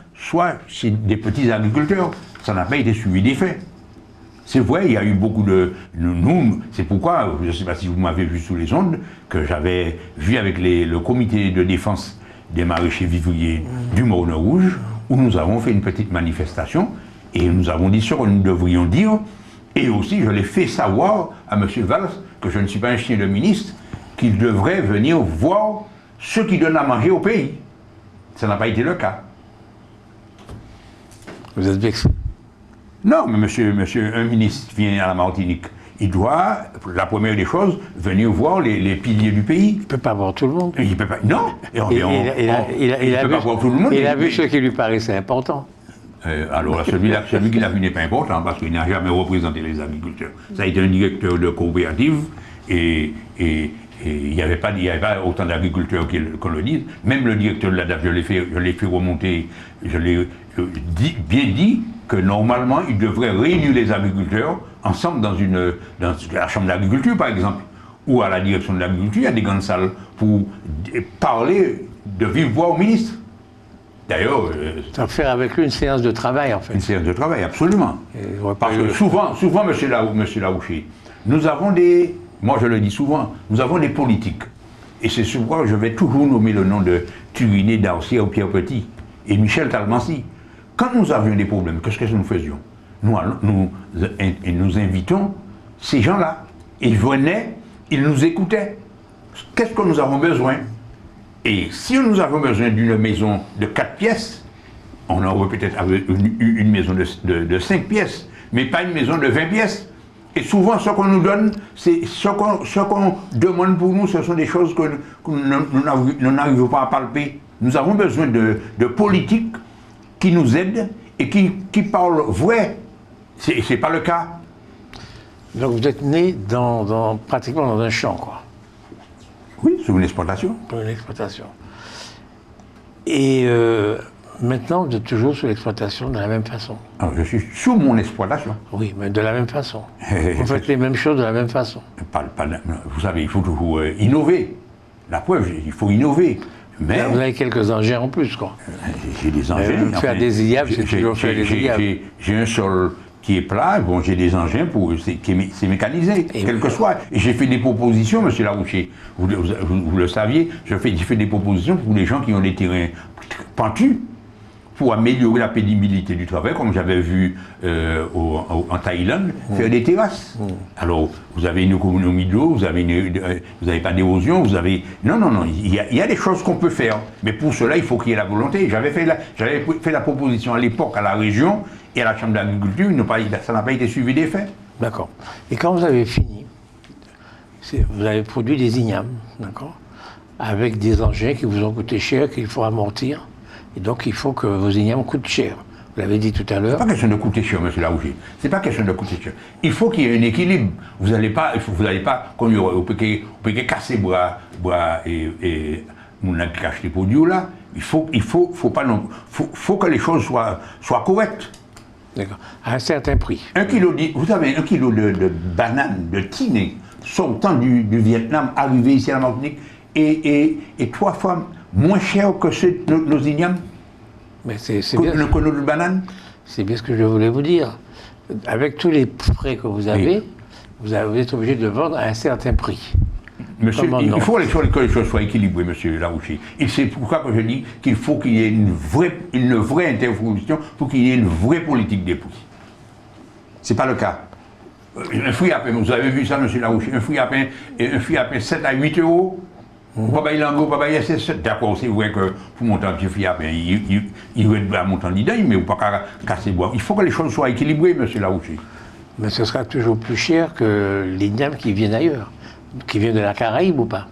chez des petits agriculteurs. Ça n'a pas été suivi des faits. C'est vrai, il y a eu beaucoup de... c'est pourquoi, je ne sais pas si vous m'avez vu sous les ondes, que j'avais vu avec le comité de défense des maraîchers vivriers du Morne Rouge, où nous avons fait une petite manifestation, et nous avons dit ce que nous devrions dire. Et aussi, je l'ai fait savoir à M. Valls que je ne suis pas un chien de ministre, qu'il devrait venir voir ceux qui donnent à manger au pays. Ça n'a pas été le cas. Vous êtes vexé? Non, mais monsieur, un ministre vient à la Martinique, il doit, la première des choses, venir voir les piliers du pays. Il ne peut pas voir tout le monde. Il peut pas, non. Il a peut pas voir tout le monde. Il a vu ce qui lui paraissait important. Alors, celui qu'il a vu n'est pas important parce qu'il n'a jamais représenté les agriculteurs. Ça a été un directeur de coopérative et il n'y avait pas autant d'agriculteurs qu'on le dise. Même le directeur de l'ADAF, je l'ai fait remonter, je l'ai bien dit que normalement, il devrait réunir les agriculteurs ensemble dans la chambre d'agriculture, par exemple, ou à la direction de l'agriculture, il y a des grandes salles pour parler de vive voix au ministre. D'ailleurs... Ça va faire avec lui une séance de travail, en fait. Une séance de travail, absolument. Parce que souvent, monsieur Larouché, nous avons des... Moi, je le dis souvent, nous avons des politiques. Et c'est souvent, je vais toujours nommer le nom de Turiné, Darcier, Pierre Petit et Michel Talmancy. Quand nous avions des problèmes, qu'est-ce que nous faisions? Nous invitons ces gens-là. Ils venaient, ils nous écoutaient. Qu'est-ce que nous avons besoin? Et si nous avons besoin d'une maison de 4 pièces, on aurait peut-être une maison de 5 pièces, mais pas une maison de 20 pièces. Et souvent, ce qu'on nous donne, c'est ce qu'on demande pour nous, ce sont des choses que nous n'arrivons pas à palper. Nous avons besoin de politiques qui nous aident et qui parlent vrai. C'est pas le cas. Donc vous êtes né pratiquement dans un champ, quoi. Oui, sur une exploitation. Pour une exploitation. Et maintenant, vous êtes toujours sur l'exploitation de la même façon. Alors, je suis sur mon exploitation. Oui, mais de la même façon. Vous faites les mêmes choses de la même façon. Vous savez, il faut toujours innover. La preuve, il faut innover. Mais vous avez quelques engins en plus, quoi. J'ai des engins. Faire des IAB, c'est toujours faire des IAB. J'ai un sol qui est plat, bon, j'ai des engins, c'est mécanisé, quel que soit. Et j'ai fait des propositions, monsieur Larouché, vous le saviez, j'ai fait des propositions pour les gens qui ont des terrains pentus, pour améliorer la pénibilité du travail, comme j'avais vu en Thaïlande, faire des terrasses. Alors, vous avez une économie d'eau, vous n'avez pas d'érosion, vous avez... Non, il y a des choses qu'on peut faire, mais pour cela, il faut qu'il y ait la volonté. J'avais fait la proposition à l'époque à la région et à la Chambre d'agriculture, ça n'a pas été suivi des faits. D'accord. Et quand vous avez fini, vous avez produit des ignames, d'accord, avec des engins qui vous ont coûté cher, qu'il faut amortir. Et donc, il faut que vos ignames coûtent cher. Vous l'avez dit tout à l'heure. C'est pas question de coûter cher, monsieur Larouché. C'est pas question de coûter cher. Il faut qu'il y ait un équilibre. Vous n'allez pas, comme vous pouvez casser bois et mon cache les produits là. Il faut que les choses soient correctes. D'accord. À un certain prix. Vous savez, 1 kilo de bananes, de tinée, sortant du Vietnam, arrivé ici à la Martinique, et 3 fois moins cher que nos ignames. Mais c'est bien. Le cono de banane. C'est bien ce que je voulais vous dire. Avec tous les frais que vous avez, oui, vous êtes obligé de vendre à un certain prix. Monsieur, il faut que les choses soient équilibrées, monsieur Larouché. Et c'est pourquoi que je dis qu'il faut qu'il y ait une vraie intervention, pour qu'il y ait une vraie politique des prix. C'est pas le cas. Un fruit à pain, vous avez vu ça, monsieur Larouché, un fruit à pain 7 à 8 euros. Papa il en gros, papa il c'est d'accord, c'est vrai que pour monter un petit fruit à pain, il va monter en l'idée, mais pas casser bois. Il faut que les choses soient équilibrées, monsieur Larouché. Mais ce sera toujours plus cher que l'igname qui vient d'ailleurs, qui vient de la Caraïbe ou pas?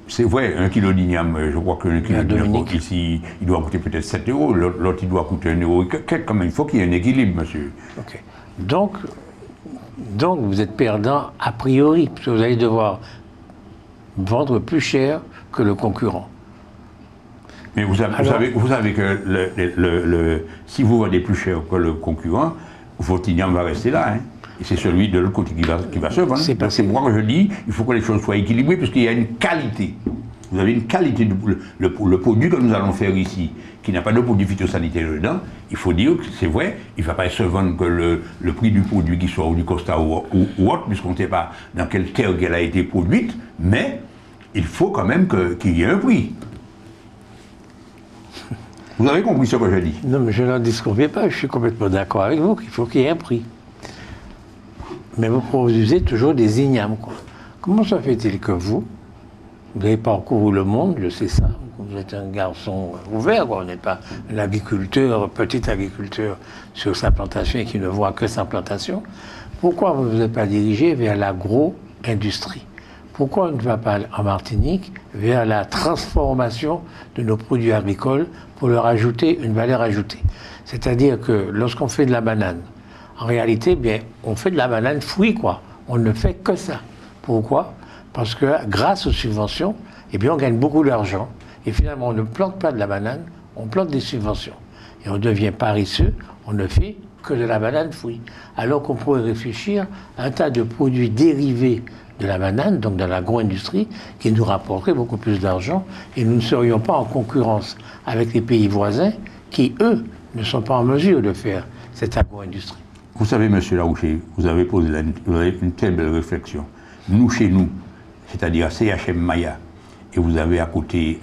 C'est vrai, 1 kilo d'igname, je crois que 1 kilo d'igname ici, il doit coûter peut-être 7 euros, l'autre il doit coûter 1 euro. Quand même, il faut qu'il y ait un équilibre, monsieur. Ok. Donc vous êtes perdant a priori, parce que vous allez devoir vendre plus cher que le concurrent. Mais vous savez que si vous vendez plus cher que le concurrent, votre igname va rester là. Hein. Et c'est celui de l'autre côté qui va se vendre. C'est pourquoi je dis il faut que les choses soient équilibrées, parce qu'il y a une qualité. Vous avez une qualité, le produit que nous allons faire ici, qui n'a pas de produit phytosanitaire dedans, il faut dire que c'est vrai, il ne va pas se vendre que le prix du produit qui soit ou du Costa ou autre, puisqu'on ne sait pas dans quelle terre qu'elle a été produite, mais il faut quand même qu'il y ait un prix. Vous avez compris ce que je dis? Non, mais je n'en disconviens pas, je suis complètement d'accord avec vous qu'il faut qu'il y ait un prix. Mais vous produisez toujours des ignames, quoi. Comment ça fait-il que vous n'avez pas parcouru le monde, je sais ça, vous êtes un garçon ouvert, quoi. Vous n'êtes pas un agriculteur, petit agriculteur sur sa plantation et qui ne voit que sa plantation. Pourquoi vous ne vous êtes pas dirigé vers l'agro-industrie? Pourquoi on ne va pas en Martinique vers la transformation de nos produits agricoles pour leur ajouter une valeur ajoutée? C'est-à-dire que lorsqu'on fait de la banane, en réalité, bien, on fait de la banane fruit, quoi. On ne fait que ça. Pourquoi? Parce que grâce aux subventions, eh bien, on gagne beaucoup d'argent. Et finalement, on ne plante pas de la banane, on plante des subventions. Et on devient paresseux, on ne fait que de la banane fruit. Alors qu'on pourrait réfléchir à un tas de produits dérivés de la banane, donc de l'agro-industrie, qui nous rapporteraient beaucoup plus d'argent et nous ne serions pas en concurrence avec les pays voisins qui, eux, ne sont pas en mesure de faire cette agro-industrie. Vous savez, monsieur Larouché, vous avez posé une telle belle réflexion. Nous, chez nous, c'est-à-dire CHM Maya, et vous avez à côté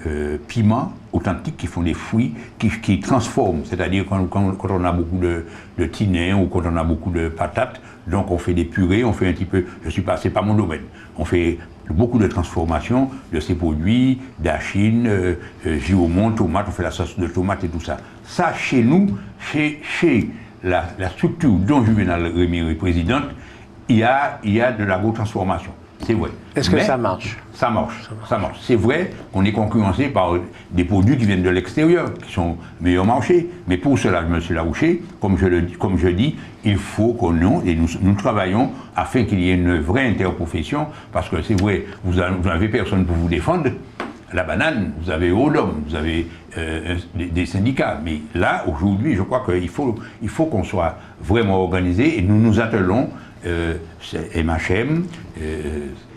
Piment, authentiques, qui font des fruits, qui transforment. C'est-à-dire quand on a beaucoup de tinins ou quand on a beaucoup de patates, donc on fait des purées, on fait un petit peu, c'est pas mon domaine, on fait beaucoup de transformation de ces produits, d'achine, giomon, tomate, on fait la sauce de tomate et tout ça. Ça, chez nous, chez la structure dont Juvenal Rémy est présidente, il y a de l'agro-transformation. C'est vrai. Est-ce que ça marche? Ça marche. C'est vrai qu'on est concurrencé par des produits qui viennent de l'extérieur, qui sont meilleurs marchés. Mais pour cela, M. Larouché, comme je dis, il faut que nous travaillons afin qu'il y ait une vraie interprofession, parce que c'est vrai, vous n'avez personne pour vous défendre. La banane, vous avez ODOM, vous avez des syndicats. Mais là, aujourd'hui, je crois qu'il faut qu'on soit vraiment organisé et nous nous attelons MHM,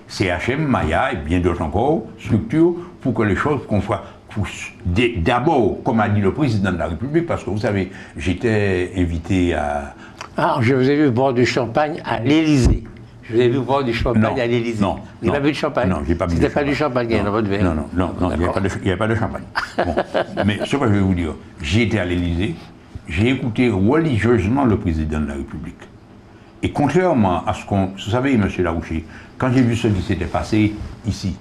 CHM, Maya et bien d'autres encore, structures, pour que les choses qu'on soit d'abord, comme a dit le président de la République, parce que vous savez, j'étais invité à... Ah, je vous ai vu boire du champagne à l'Élysée. Je vous ai vu boire du champagne à l'Élysée. Non. Vous n'avez pas bu de champagne? Non, j'ai pas bu de champagne. C'était pas du champagne dans votre verre? Non, il n'y a pas de champagne. Bon. Mais ce que je vais vous dire, j'ai été à l'Élysée, j'ai écouté religieusement le président de la République. Et contrairement à ce qu'on... Vous savez, M. Larouché, quand j'ai vu ce qui s'était passé ici,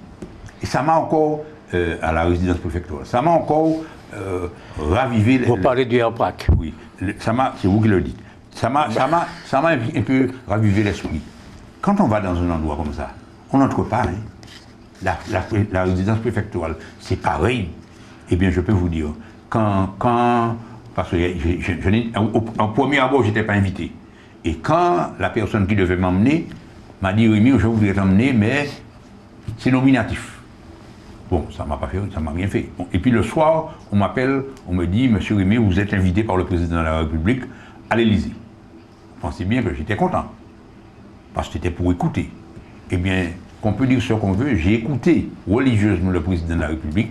et ça m'a encore, à la résidence préfectorale, ça m'a encore ravivé... Vous parlez du RPRAC? Oui, c'est vous qui le dites. Ça m'a un peu ravivé l'esprit. Quand on va dans un endroit comme ça, on n'entre pas. Hein. La résidence préfectorale, c'est pareil. Eh bien, je peux vous dire, parce que en premier abord, je n'étais pas invité. Et quand la personne qui devait m'emmener m'a dit, Rémy, je voudrais t'emmener, mais c'est nominatif. Bon, ça m'a pas fait, ça m'a rien fait. Bon, et puis le soir, on m'appelle, on me dit, Monsieur Rémy, vous êtes invité par le président de la République à l'Élysée. Vous pensez bien que j'étais content, parce que c'était pour écouter. Eh bien, qu'on peut dire ce qu'on veut, j'ai écouté religieusement le président de la République.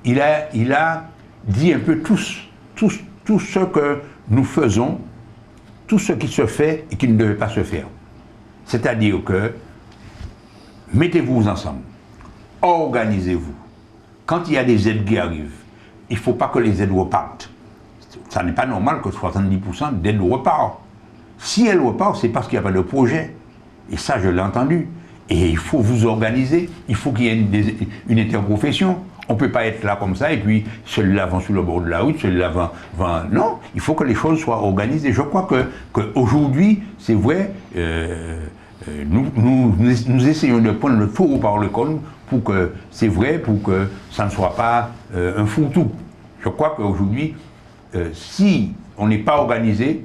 Il a dit un peu tout ce que nous faisons, tout ce qui se fait et qui ne devait pas se faire. C'est-à-dire que mettez-vous ensemble, organisez-vous. Quand il y a des aides qui arrivent, il ne faut pas que les aides repartent. Ça n'est pas normal que 70% d'aides repartent. Si elles repartent, c'est parce qu'il n'y a pas de projet. Et ça, je l'ai entendu. Et il faut vous organiser, il faut qu'il y ait une interprofession. On ne peut pas être là comme ça et puis celui-là vend sur le bord de la route, celui-là vend... Non, il faut que les choses soient organisées. Je crois qu'aujourd'hui, c'est vrai, nous essayons de prendre le taureau par le cornes pour que, c'est vrai, pour que ça ne soit pas un fourre-tout. Je crois qu'aujourd'hui, si on n'est pas organisé,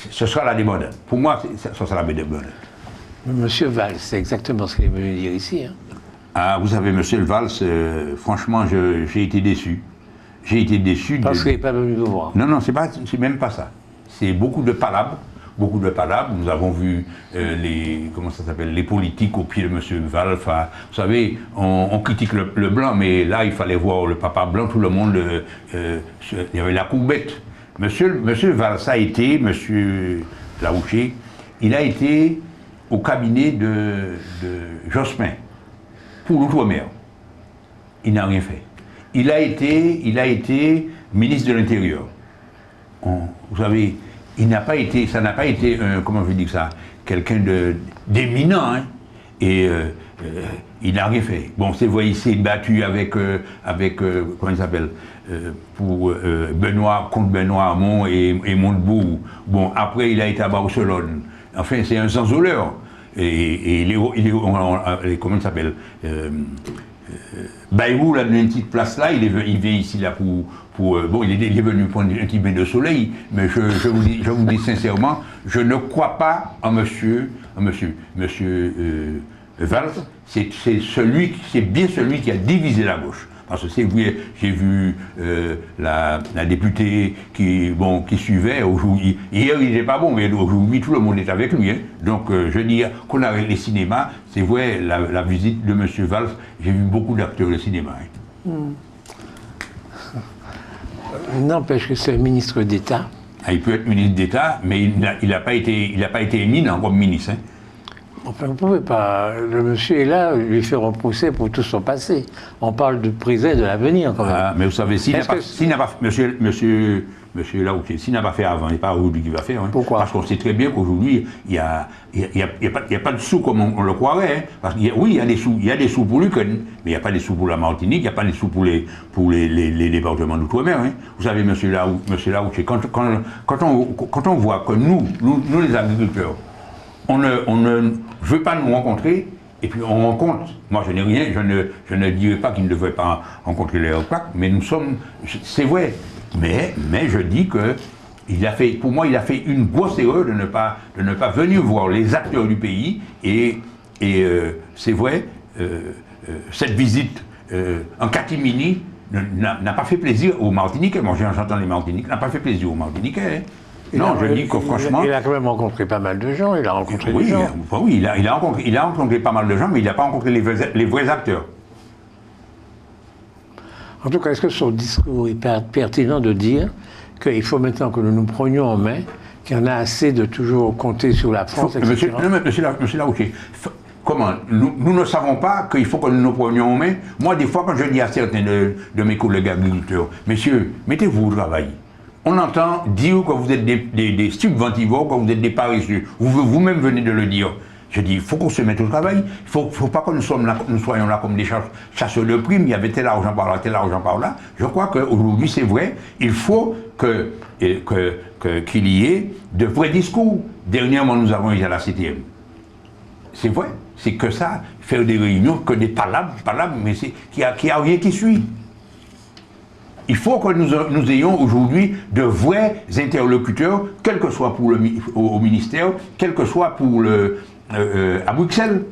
ce sera la débandade. Pour moi, ce sera la débandade. Monsieur Valls, c'est exactement ce qu'il est venu dire ici. Hein. Ah, vous savez, monsieur le Valls, franchement, j'ai été déçu. J'ai été déçu. Parce qu'il n'est pas venu vous voir. Non, c'est même pas ça. C'est beaucoup de palabres. Beaucoup de palabres. Nous avons vu les politiques au pied de monsieur Valls. Enfin, vous savez, on critique le blanc, mais là, il fallait voir le papa blanc, tout le monde. Il y avait la courbette. Monsieur Valls a été, monsieur Larouché, il a été au cabinet de Jospin. Pour l'outre-mer. Il n'a rien fait. Il a été ministre de l'Intérieur. Vous savez, ça n'a pas été, comment je dis ça, quelqu'un d'éminent. Hein. il n'a rien fait. Bon, c'est vrai, il s'est battu avec comment il s'appelle, pour Benoît, contre Benoît Hamon et Montebourg. Bon, après, il a été à Barcelone. Enfin, c'est un sans-honneur. Et comment il s'appelle, Bayrou, là, dans une petite place là, il vient ici là bon, il est venu prendre un petit bain de soleil, mais je vous dis sincèrement, je ne crois pas en monsieur Valls, c'est bien celui qui a divisé la gauche. Parce que c'est vrai, j'ai vu la députée qui suivait, aujourd'hui, hier il n'était pas bon, mais aujourd'hui tout le monde est avec lui. Hein. Donc je dis qu'on a les cinémas, c'est vrai, la visite de M. Valls, j'ai vu beaucoup d'acteurs de cinéma. Hein. N'empêche que c'est un ministre d'État. Ah, il peut être ministre d'État, mais il n'a pas été éminent comme ministre. Hein. Enfin, vous ne pouvez pas. Le monsieur est là, lui faire un procès pour tout son passé. On parle du présent et de l'avenir, quand même. Ah, mais vous savez, s'il n'a pas, monsieur Larouché, s'il n'a pas fait avant, il n'est pas aujourd'hui qu'il va faire. Hein. Pourquoi? Parce qu'on sait très bien qu'aujourd'hui, il n'y a pas de sous comme on le croirait. Hein. Parce oui, il y a des sous pour l'Ukraine, mais il n'y a pas des sous pour la Martinique, il n'y a pas des sous pour les départements d'outre-mer. Hein. Vous savez, monsieur Larouché, quand on voit que nous les agriculteurs, on ne veut pas nous rencontrer, et puis on rencontre. Moi, je n'ai rien, je ne dirais pas qu'il ne devrait pas rencontrer les REPAC, mais nous sommes. C'est vrai. Mais je dis que pour moi, il a fait une grosse erreur de ne pas venir voir les acteurs du pays, et c'est vrai, cette visite en catimini n'a pas fait plaisir aux Martiniquais. Moi, j'entends les Martiniquais, n'a pas fait plaisir aux Martiniquais. Hein. Non, je dis que franchement... Il a quand même rencontré pas mal de gens, il a rencontré des gens. Oui, il a rencontré pas mal de gens, mais il n'a pas rencontré les vrais acteurs. En tout cas, est-ce que son discours est pertinent de dire qu'il faut maintenant que nous nous prenions en main, qu'il y en a assez de toujours compter sur la France, etc. Monsieur Larouché, comment nous ne savons pas qu'il faut que nous nous prenions en main. Moi, des fois, quand je dis à certains de mes collègues agriculteurs, messieurs, mettez-vous au travail. On entend dire que vous êtes des subventivores, que vous êtes des paresseux. Vous-même venez de le dire. Je dis, il faut qu'on se mette au travail. Il ne faut pas que nous soyons là comme des chasseurs de primes. Il y avait tel argent par là, tel argent par là. Je crois qu'aujourd'hui, c'est vrai, il faut qu'il y ait de vrais discours. Dernièrement, nous avons été à la CTM. C'est vrai, c'est que ça, faire des réunions, que des palabres, mais qu'il n'y a rien qui suit. Il faut que nous ayons aujourd'hui de vrais interlocuteurs, quel que soit au ministère, quel que soit à Bruxelles.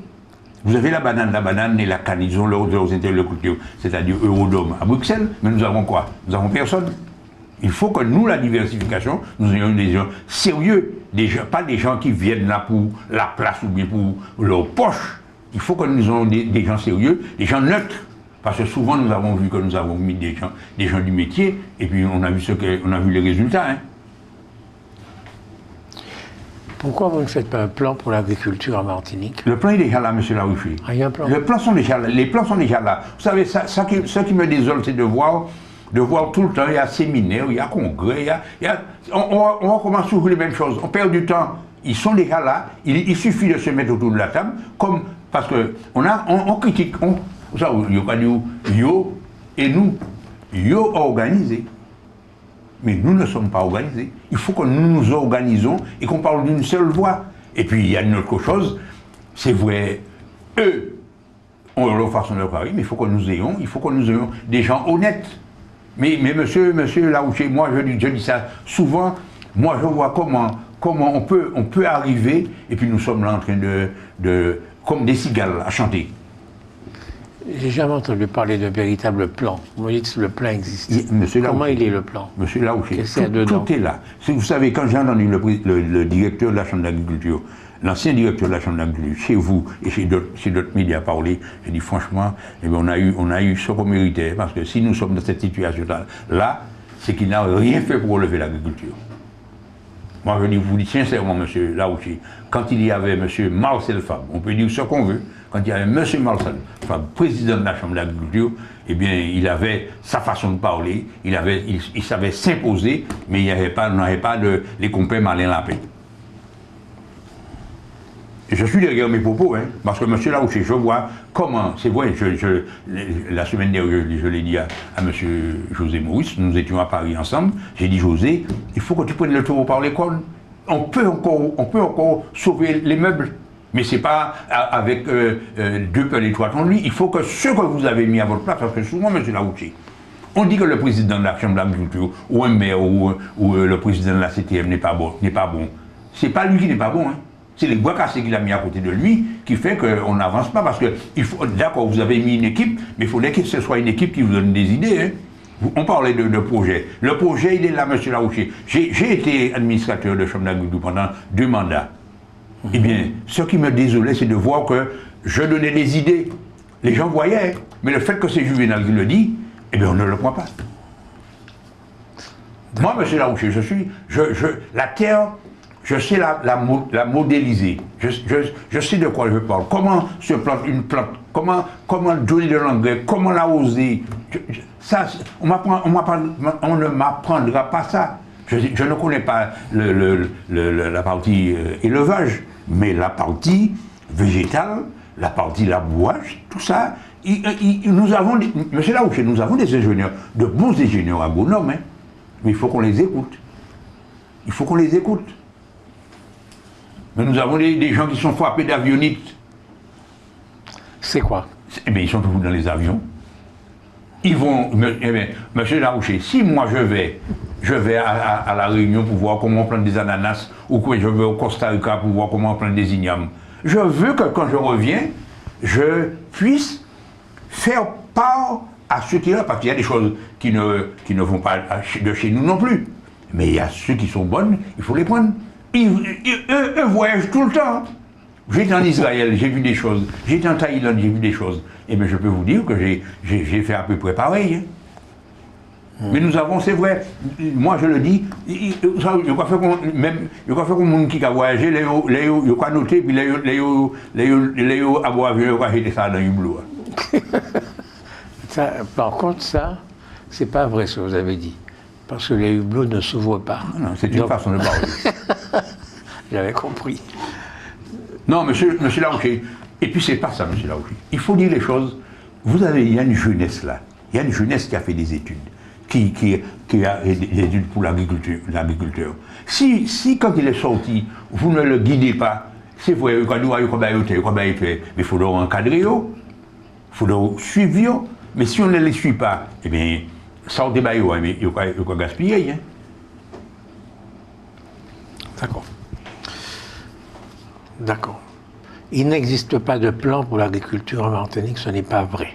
Vous avez la banane et la canne, ils ont leurs interlocuteurs, c'est-à-dire Eurodome à Bruxelles, mais nous avons quoi? Nous n'avons personne. Il faut que nous, la diversification, nous ayons des gens sérieux, pas des gens qui viennent là pour la place ou bien pour leur poche. Il faut que nous ayons des gens sérieux, des gens neutres. Parce que souvent, nous avons vu que nous avons mis des gens du métier, et puis on a vu les résultats. Hein. Pourquoi vous ne faites pas un plan pour l'agriculture en Martinique? Le plan est déjà là, M. Larouché. Ah, il y a un plan. Les plans sont déjà là. Vous savez, ce qui me désole, c'est de voir tout le temps, il y a séminaire, il y a congrès, on recommence toujours les mêmes choses. On perd du temps. Ils sont déjà là. Il suffit de se mettre autour de la table, parce que on critique. Ça, yo et nous, yo organisés. Mais nous ne sommes pas organisés. Il faut que nous nous organisons et qu'on parle d'une seule voix. Et puis il y a une autre chose, c'est vrai, eux ont leur façon de parler, mais il faut que nous ayons des gens honnêtes. Mais monsieur Larouché, moi je dis ça souvent, moi je vois comment on peut arriver, et puis nous sommes là en train de comme des cigales à chanter. J'ai jamais entendu parler d'un véritable plan. Vous me dites que le plan existe. Comment il est le plan? Monsieur Larouché, tout est là. Vous savez, quand j'ai entendu le directeur de la Chambre d'agriculture, l'ancien directeur de la Chambre d'agriculture, chez vous et chez d'autres médias parler, j'ai dit franchement, eh bien, on a eu ce qu'on méritait, parce que si nous sommes dans cette situation-là, c'est qu'il n'a rien fait pour relever l'agriculture. Moi, je vous dis sincèrement, monsieur Larouché, quand il y avait monsieur Marcel Fabre, on peut dire ce qu'on veut, quand il y avait monsieur Marcel Fabre, président de la Chambre d'agriculture, eh bien, il avait sa façon de parler, il savait s'imposer, mais on n'avait pas les compères Malin Lapin. je suis derrière mes propos, hein, parce que M. Larouché, je vois comment, c'est vrai, la semaine dernière, je l'ai dit à M. José Maurice, nous étions à Paris ensemble, j'ai dit, José, il faut que tu prennes le taureau par les cornes. On peut encore sauver les meubles, mais c'est pas avec deux pelles et trois tondus. Il faut que ce que vous avez mis à votre place, parce que souvent, M. Larouché, on dit que le président de la Chambre d'agriculture, ou un maire, ou le président de la CTM n'est pas bon. C'est pas lui qui n'est pas bon, hein. C'est les bois cassés qu'il a mis à côté de lui qui fait qu'on n'avance pas. Parce que, d'accord, vous avez mis une équipe, mais il faudrait que ce soit une équipe qui vous donne des idées. Hein. On parlait de projet. Le projet, il est là, M. Larouché. J'ai été administrateur de Chambre d'agriculture pendant 2 mandats. Eh bien, ce qui me désolait, c'est de voir que je donnais des idées. Les gens voyaient, mais le fait que c'est Juvenal qui le dit, eh bien, on ne le croit pas. Moi, M. Larouché, la terre, je sais la modéliser. Je sais de quoi je parle. Comment se plante une plante. Comment donner de l'engrais. Comment l'arroser. Ça, on ne m'apprendra pas ça. Je ne connais pas la partie élevage, mais la partie végétale, la partie labouage, tout ça. Nous avons, M. Larouché, nous avons des ingénieurs, de bons ingénieurs agronomes, hein, mais il faut qu'on les écoute. Il faut qu'on les écoute. Mais nous avons des gens qui sont frappés d'avionites. C'est quoi? Eh bien, ils sont toujours dans les avions. Ils vont, eh bien, M. Larouché, si moi je vais à la Réunion pour voir comment on plante des ananas, ou que je vais au Costa Rica pour voir comment on plante des ignames, je veux que quand je reviens, je puisse faire part à ceux qui sont là, parce qu'il y a des choses qui ne vont pas de chez nous non plus. Mais il y a ceux qui sont bonnes, il faut les prendre. Eux voyagent tout le temps. J'étais en Israël, j'ai vu des choses. J'étais en Thaïlande, j'ai vu des choses. Et bien je peux vous dire que j'ai fait à peu près pareil. Hein. Mais nous avons, c'est vrai, moi je le dis, il y a quoi faire comme monde qui a voyagé, il y a quoi noter, puis il y a à boire, il y a jeter ça dans le hublot. Par contre, ça, c'est pas vrai ce que vous avez dit. Parce que les hublots ne s'ouvrent pas. Non, c'est une façon de parler. J'avais compris. Non, monsieur Larouché. Et puis c'est pas ça, monsieur Larouché. Il faut dire les choses. Il y a une jeunesse là. Il y a une jeunesse qui a fait des études. Qui a des études pour l'agriculteur. Si quand il est sorti, vous ne le guidez pas, c'est vrai, mais il faut le encadrer, il faut le suivre. Mais si on ne les suit pas, eh bien, ça au débat, il faut gaspiller. Hein. D'accord. D'accord. Il n'existe pas de plan pour l'agriculture en Martinique, ce n'est pas vrai.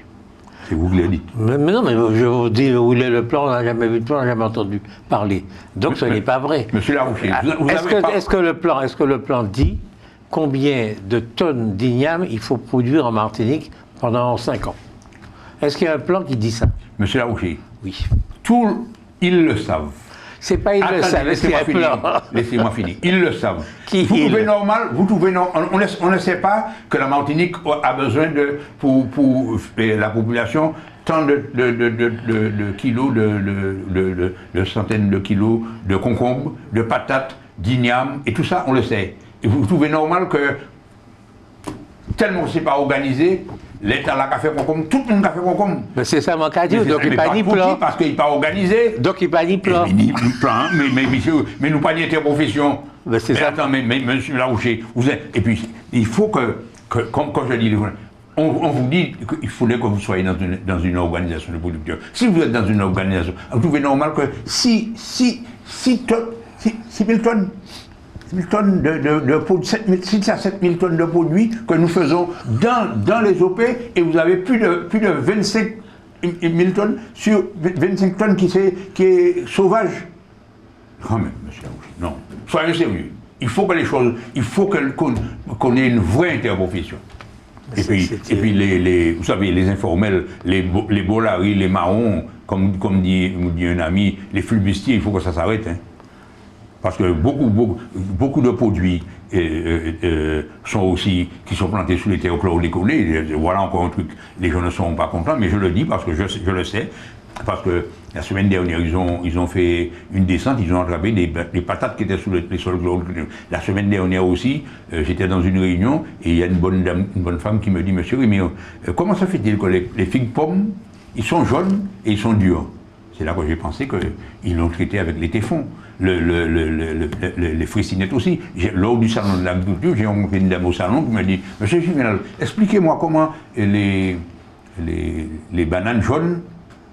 C'est vous qui l'avez dit. Mais non, mais je vous dis où est le plan, on n'a jamais vu de plan, on n'a jamais entendu parler. Donc ce n'est pas vrai. Monsieur Larouché, est-ce que le plan dit combien de tonnes d'igname il faut produire en Martinique pendant 5 ans? Est-ce qu'il y a un plan qui dit ça? Monsieur Larouché, oui. Ils le savent. C'est pas ils le savent, est-ce qu'il y a un plan? Laissez-moi finir. Ils le savent. Vous trouvez normal, on ne sait pas que la Martinique a besoin pour la population, tant de kilos, de centaines de kilos de concombres, de patates, d'ignames, et tout ça, on le sait. Et vous trouvez normal que, tellement que ce n'est pas organisé, l'État l'a fait concombre, tout le monde a fait concombre. Mais c'est ça mon cas, donc il n'y a pas ni plan. Parce qu'il n'est pas organisé. Donc il n'y a pas ni plan. Mais nous pas ni interprofession. Mais c'est ça. Attends, mais monsieur Larouché, et puis il faut que comme je dis, on vous dit qu'il faudrait que vous soyez dans une organisation de producteurs. Si vous êtes dans une organisation, vous trouvez normal que 6 000 tonnes. 6 à 7 000 tonnes de produits que nous faisons dans les OP, et vous avez plus de 25 000 tonnes sur 25 tonnes qui est sauvage. Quand même, monsieur Larouché, non. Soyez sérieux. Il faut que les choses, qu'on ait une vraie interprofession. Et puis vous savez, les informels, les bolaris, les marrons, comme dit un ami, les flibustiers, il faut que ça s'arrête. Hein. Parce que beaucoup de produits qui sont plantés sous les terres chlordécollées. Voilà encore un truc, les gens ne sont pas contents, mais je le dis parce que je le sais. Parce que la semaine dernière, ils ont fait une descente, ils ont attrapé des patates qui étaient sous les sols. La semaine dernière aussi, j'étais dans une réunion et il y a une bonne femme qui me dit, monsieur, mais comment ça fait-il que les figues pommes, ils sont jaunes et ils sont durs? C'est là que j'ai pensé qu'ils l'ont traité avec les téfons. Les fraissinettes aussi. Lors du salon de l'agriculture, j'ai rencontré une dame au salon qui m'a dit, monsieur Juvenal, expliquez-moi comment les bananes jaunes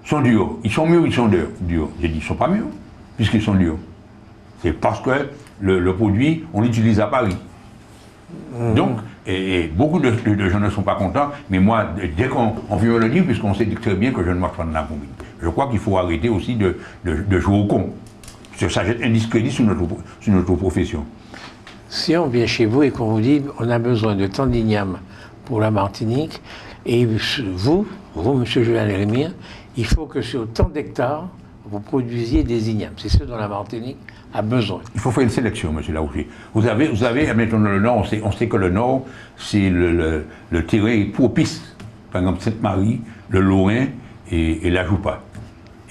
sont durs. Ils sont mûrs, ils sont durs. J'ai dit, ils ne sont pas mûrs, puisqu'ils sont durs. C'est parce que le produit, on l'utilise à Paris. Donc, et beaucoup de gens ne sont pas contents, mais moi, dès qu'on vient le dire, puisqu'on sait très bien que je ne mange pas de la combine, je crois qu'il faut arrêter aussi de jouer au con. Parce que ça jette un discrédit sur notre profession. Si on vient chez vous et qu'on vous dit on a besoin de tant d'ignames pour la Martinique, et vous, M. Juvenal Rémire, il faut que sur tant d'hectares, vous produisiez des ignames. C'est ce dont la Martinique a besoin. Il faut faire une sélection, M. Laouché. Vous avez, mettons dans le Nord, on sait que le Nord, c'est le terrain propice. Par exemple, Sainte-Marie, le Lorrain et la Joupa.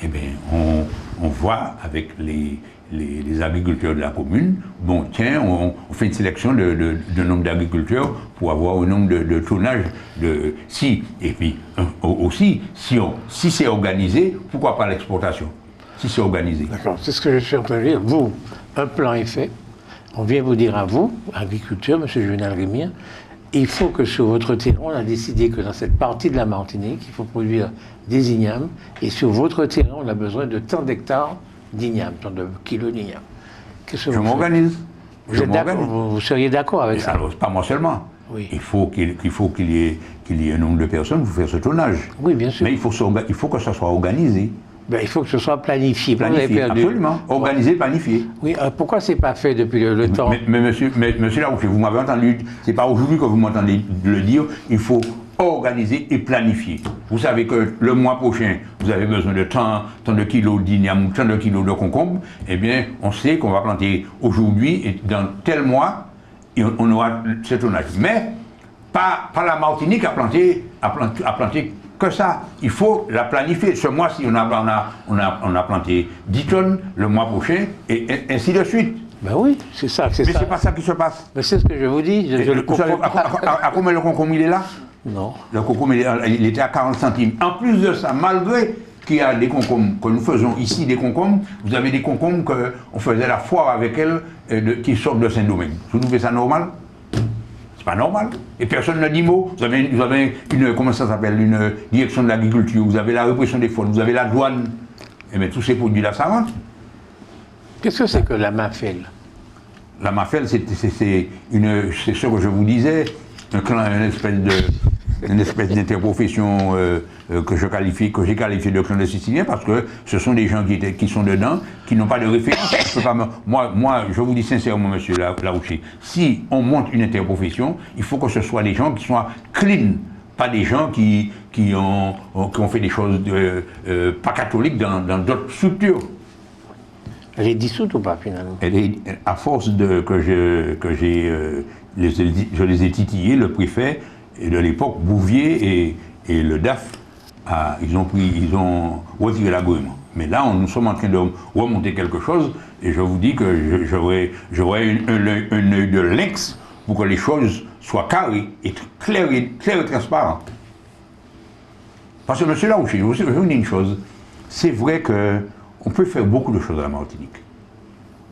Eh bien, on voit avec les agriculteurs de la commune, bon, tiens, on fait une sélection de nombre d'agriculteurs pour avoir un nombre de tonnages et puis aussi, si c'est organisé, pourquoi pas l'exportation? Si c'est organisé. D'accord, c'est ce que je suis en train de dire. Vous, un plan est fait. On vient vous dire à vous, agriculteur, M. Juvenal Rémire, il faut que sur votre terrain, on a décidé que dans cette partie de la Martinique, il faut produire des ignames, et sur votre terrain, on a besoin de tant d'hectares d'ignames, tant de kilos d'ignames. Je m'organise. Vous seriez d'accord avec ça? Alors, pas moi seulement. Oui. Il faut qu'il y ait un nombre de personnes pour faire ce tonnage. Oui, bien sûr. Mais il faut que ça soit organisé. Ben, il faut que ce soit planifié. Absolument. Organisé, planifié. Oui, pourquoi ce n'est pas fait depuis le temps? Mais monsieur Laouché, vous m'avez entendu, c'est pas aujourd'hui que vous m'entendez le dire, il faut organiser et planifier. Vous savez que le mois prochain, vous avez besoin de tant de kilos d'ignames ou tant de kilos de concombres, eh bien, on sait qu'on va planter aujourd'hui et dans tel mois, on aura ce tonnage. Mais pas la Martinique à planter que ça. Il faut la planifier. Ce mois-ci, on a planté 10 tonnes, le mois prochain, et ainsi de suite. Ben oui, c'est ça. Mais c'est pas ça qui se passe. Mais c'est ce que je vous dis. Vous savez à combien le concombre il est là? Non. Le concombre, il était à 40 centimes. En plus de ça, malgré qu'il y a des concombres, que nous faisons ici des concombres, vous avez des concombres qu'on faisait la foire avec elles, qui sortent de Saint-Domingue. Vous trouvez ça normal? C'est pas normal. Et personne ne dit mot. Vous avez une, comment ça s'appelle, une direction de l'agriculture, vous avez la répression des fraudes, vous avez la douane. Et bien tous ces produits-là, ça rentre. Qu'est-ce que c'est que la MAFEL? La MAFEL, c'est ce que je vous disais, une espèce d'interprofession que j'ai qualifié de clan de Sicilien, parce que ce sont des gens qui sont dedans, qui n'ont pas de référence. Moi, je vous dis sincèrement, monsieur Laouché, si on monte une interprofession, il faut que ce soit des gens qui soient clean, pas des gens qui ont fait des choses pas catholiques dans d'autres structures. Elle est dissoute ou pas, finalement? À force je les ai titillés, le préfet de l'époque, Bouvier et le DAF, ils ont retiré l'agrément. Mais là, nous sommes en train de remonter quelque chose, et je vous dis que j'aurai un œil de lynx pour que les choses soient carrées et claires et transparentes. Parce que, monsieur Laouché, je vous dis une chose, c'est vrai qu'on peut faire beaucoup de choses à la Martinique.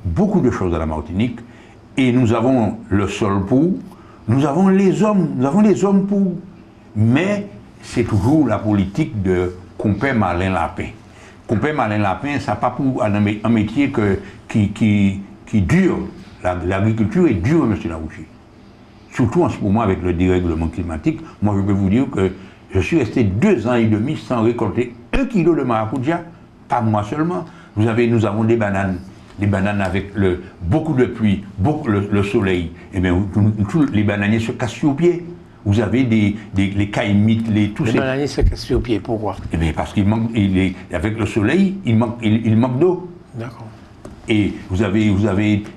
Beaucoup de choses à la Martinique, et nous avons le sol pour, nous avons les hommes pour, mais c'est toujours la politique de Compère Malin Lapin. Compère Malin Lapin, ça n'a pas pour un métier qui dure. L'agriculture est dure, M. Laouché. Surtout en ce moment avec le dérèglement climatique. Moi, je peux vous dire que je suis resté 2 ans et demi sans récolter 1 kilo de maracuja, pas moi seulement. Nous avons des bananes avec beaucoup de pluie, le soleil. Et bien, tous les bananiers se cassent sur pied. Vous avez les caïmites, tous ces... Les bananiers se cassent sur pied, pourquoi? Eh bien, parce qu'il manque, avec le soleil, il manque d'eau. D'accord. Et vous avez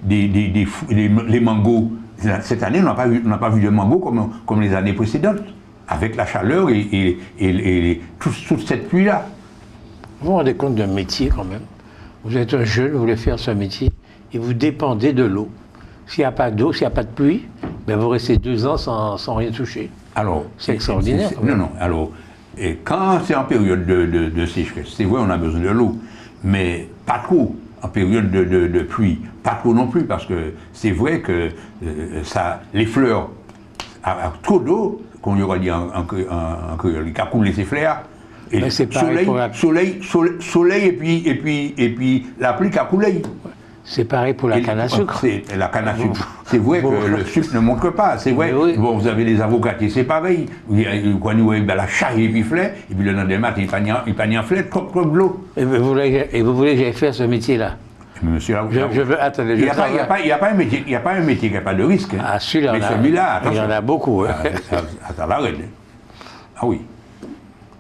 les mangos. Cette année, on n'a pas vu de mangos comme les années précédentes, avec la chaleur et toute cette pluie-là. Vous vous rendez compte d'un métier quand même. Vous êtes un jeune, vous voulez faire ce métier, et vous dépendez de l'eau. S'il n'y a pas d'eau, s'il n'y a pas de pluie, ben vous restez 2 ans sans rien toucher. Alors, c'est extraordinaire. Non. Alors, et quand c'est en période de sécheresse, c'est vrai, on a besoin de l'eau, mais pas trop. En période de pluie, pas trop non plus, parce que c'est vrai que les fleurs, à trop d'eau, qu'on y aura dit en créole, qui a coulé ses fleurs, et soleil et puis la pluie qui a coulé. C'est pareil pour la canne à sucre. La canne à sucre. C'est vrai que le sucre ne montre pas, c'est vrai. Oui. Bon, vous avez les avocatiers, c'est pareil. Quand vous voyez la chaille et puis fleur, et puis le lendemain, il panie en fleur, comme de l'eau. Et vous voulez que j'aille faire ce métier-là? Monsieur, attendez, il n'y a pas un métier qui n'a pas de risque. Ah, celui-là, il y en a beaucoup. À l'arrêt. Ah oui.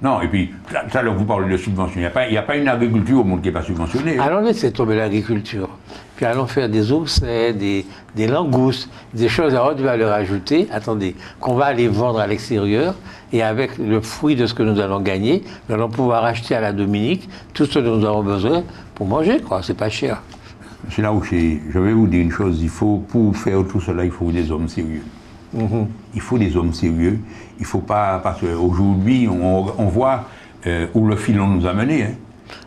Non, et puis, tout à l'heure, vous parlez de subvention. Il n'y a pas une agriculture au monde qui n'est pas subventionnée. Allons laisser tomber l'agriculture. Puis allons faire des oursins, des langoustes, des choses à haute valeur ajoutée, attendez, qu'on va aller vendre à l'extérieur. Et avec le fruit de ce que nous allons gagner, nous allons pouvoir acheter à la Dominique tout ce dont nous avons besoin pour manger, quoi. C'est pas cher. Monsieur Laouché, je vais vous dire une chose. Pour faire tout cela, il faut des hommes sérieux. Il faut des hommes sérieux. Il ne faut pas, parce qu'aujourd'hui, on voit où le filon nous a menés. Hein.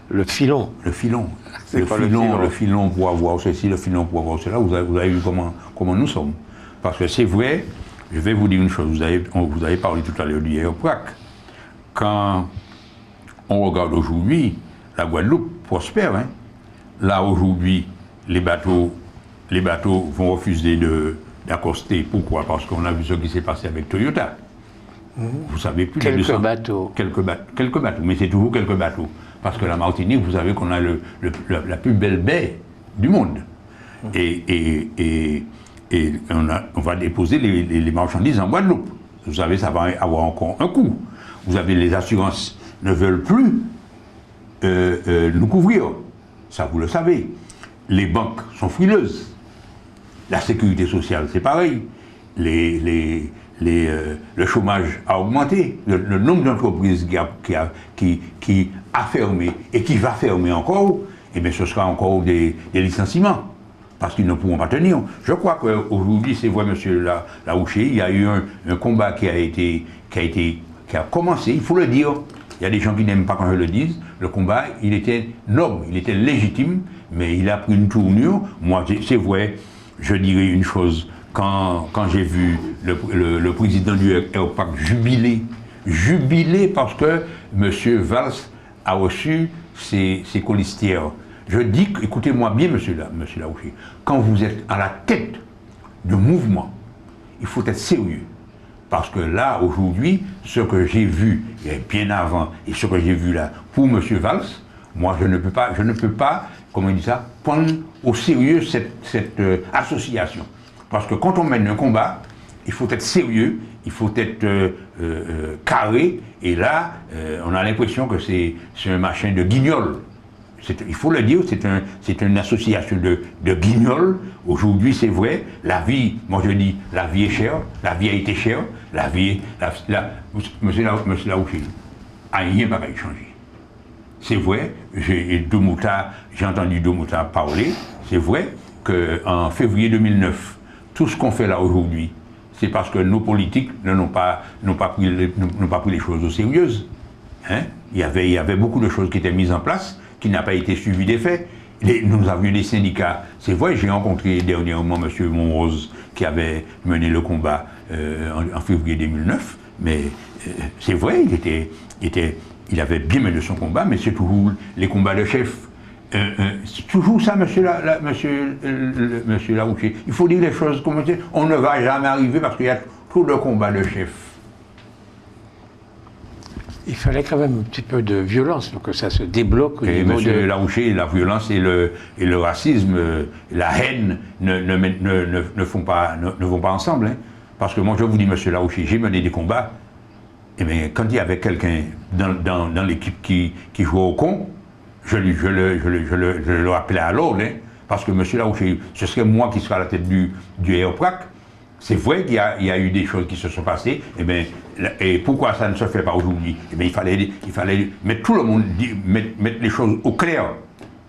Le filon. Le filon pour avoir ceci, le filon pour avoir cela. Vous avez vu comment nous sommes. Parce que c'est vrai, je vais vous dire une chose. Vous avez parlé tout à l'heure du Aéroprac. Quand on regarde aujourd'hui, la Guadeloupe prospère. Hein. Là, aujourd'hui, les bateaux vont refuser d'accoster. Pourquoi? Parce qu'on a vu ce qui s'est passé avec Toyota. Vous savez plus. Quelques bateaux. Quelques bateaux, mais c'est toujours quelques bateaux. Parce que la Martinique, vous savez qu'on a la plus belle baie du monde. Et on va déposer les marchandises en Guadeloupe. Vous savez, ça va avoir encore un coût. Vous avez les assurances ne veulent plus nous couvrir. Ça, vous le savez. Les banques sont frileuses. La sécurité sociale, c'est pareil. Le chômage a augmenté. Le nombre d'entreprises qui a fermé et qui va fermer encore, eh bien, ce sera encore des licenciements. Parce qu'ils ne pourront pas tenir. Je crois qu'aujourd'hui, c'est vrai, monsieur Laouché, il y a eu un combat qui a commencé, il faut le dire. Il y a des gens qui n'aiment pas quand je le dise. Le combat, il était noble, il était légitime, mais il a pris une tournure. Moi, c'est vrai, je dirais une chose. Quand j'ai vu le président du Aéroprac jubiler parce que M. Valls a reçu ses colistières. Je dis, écoutez-moi bien, monsieur Laouché, quand vous êtes à la tête du mouvement, il faut être sérieux. Parce que là, aujourd'hui, ce que j'ai vu bien avant et ce que j'ai vu là pour M. Valls, moi, je ne peux pas, comment on dit ça, prendre au sérieux cette association. Parce que quand on mène un combat, il faut être sérieux, il faut être carré, et là, on a l'impression que c'est un machin de guignol. Il faut le dire, c'est une association de guignols. Aujourd'hui, c'est vrai, la vie, moi je dis, la vie est chère, la vie a été chère, monsieur Laouché, rien va changer. C'est vrai, j'ai entendu Domouta parler, c'est vrai qu'en février 2009, tout ce qu'on fait là aujourd'hui, c'est parce que nos politiques n'ont pas pris les choses au sérieux. Hein? Il y avait beaucoup de choses qui étaient mises en place, qui n'a pas été suivi des faits. Nous avions des syndicats. C'est vrai, j'ai rencontré dernièrement M. Monrose qui avait mené le combat en février 2009, mais c'est vrai, il avait bien mené son combat, mais c'est toujours les combats de chef. C'est toujours ça, monsieur Laouché. Il faut dire les choses comme ça. On ne va jamais arriver parce qu'il y a trop de combats de chef. Il fallait quand même un petit peu de violence pour que ça se débloque. Monsieur Laouché, la violence et le racisme, la haine ne vont pas ensemble. Hein. Parce que moi, je vous dis, monsieur Laouché, j'ai mené des combats. Et bien, quand il y avait quelqu'un dans l'équipe qui jouait au con, je le rappelais à l'ordre. Hein. Parce que monsieur Laouché, ce serait moi qui serais à la tête du Aéroprac. C'est vrai qu'il y a eu des choses qui se sont passées, et pourquoi ça ne se fait pas aujourd'hui? Il fallait mettre tout le monde, mettre les choses au clair.